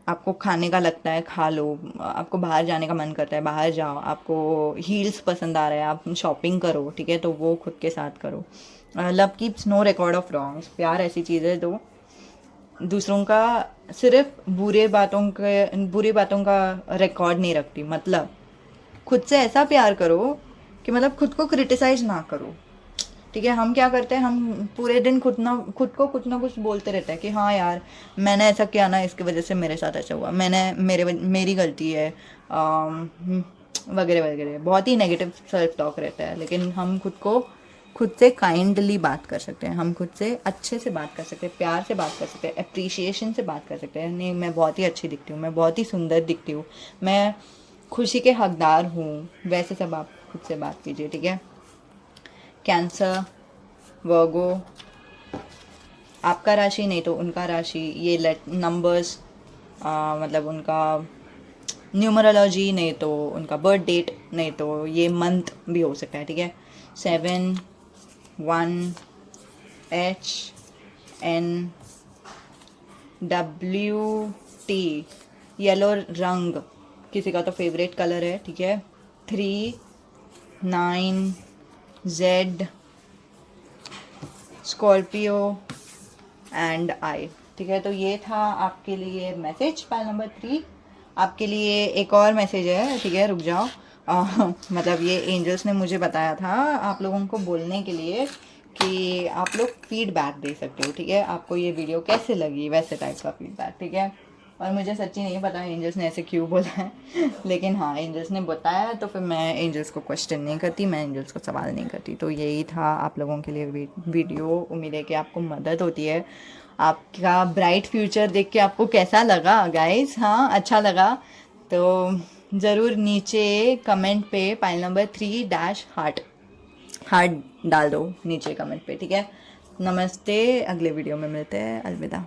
आपको खाने का लगता है खा लो, आपको बाहर जाने का मन करता है बाहर जाओ, आपको हील्स पसंद आ रहा है आप शॉपिंग करो, ठीक है। तो वो खुद के साथ करो। Love keeps no record of wrongs, प्यार ऐसी चीज़ है तो दूसरों का सिर्फ बुरी बातों का रिकॉर्ड नहीं रखती। मतलब खुद से ऐसा प्यार करो कि मतलब खुद को क्रिटिसाइज ना करो, ठीक है। हम क्या करते हैं, हम पूरे दिन खुद को कुछ ना कुछ बोलते रहते हैं कि हाँ यार मैंने ऐसा किया ना, इसकी वजह से मेरे साथ ऐसा हुआ, मेरी गलती है, वगैरह वगैरह। बहुत ही नेगेटिव सेल्फ टॉक रहता है। लेकिन हम खुद से काइंडली बात कर सकते हैं, हम खुद से अच्छे से बात कर सकते हैं, प्यार से बात कर सकते हैं, अप्रिशिएशन से बात कर सकते हैं। नहीं मैं बहुत ही अच्छी दिखती हूँ, मैं बहुत ही सुंदर दिखती हूँ, मैं खुशी के हकदार हूँ, वैसे सब आप खुद से बात कीजिए, ठीक है। कैंसर, वर्गो, आपका राशि नहीं तो उनका राशि, ये लेट नंबर्स, मतलब उनका न्यूमरोलॉजी नहीं तो उनका बर्थ डेट, नहीं तो ये मंथ भी हो सकता है, ठीक है। 7 1 HNWT, येलो रंग किसी का तो फेवरेट कलर है, ठीक है। 3 9 Z, स्कॉर्पियो एंड आई, ठीक है। तो ये था आपके लिए मैसेज पाइल नंबर 3। आपके लिए एक और मैसेज है, ठीक है, रुक जाओ। मतलब ये एंजल्स ने मुझे बताया था आप लोगों को बोलने के लिए कि आप लोग फीडबैक दे सकते हो, ठीक है। आपको ये वीडियो कैसे लगी, वैसे टाइप का फीडबैक, ठीक है। और मुझे सच्ची नहीं पता एंजल्स ने ऐसे क्यों बोला है लेकिन हाँ एंजल्स ने बताया तो फिर मैं एंजल्स को क्वेश्चन नहीं करती, मैं एंजल्स को सवाल नहीं करती। तो यही था आप लोगों के लिए वीडियो। उम्मीद है कि आपको मदद होती है। आपका ब्राइट फ्यूचर देख के आपको कैसा लगा गाइस? हाँ अच्छा लगा तो ज़रूर नीचे कमेंट पे पाइल नंबर 3 हार्ट डाल दो नीचे कमेंट पे, ठीक है। नमस्ते, अगले वीडियो में मिलते हैं, अलविदा।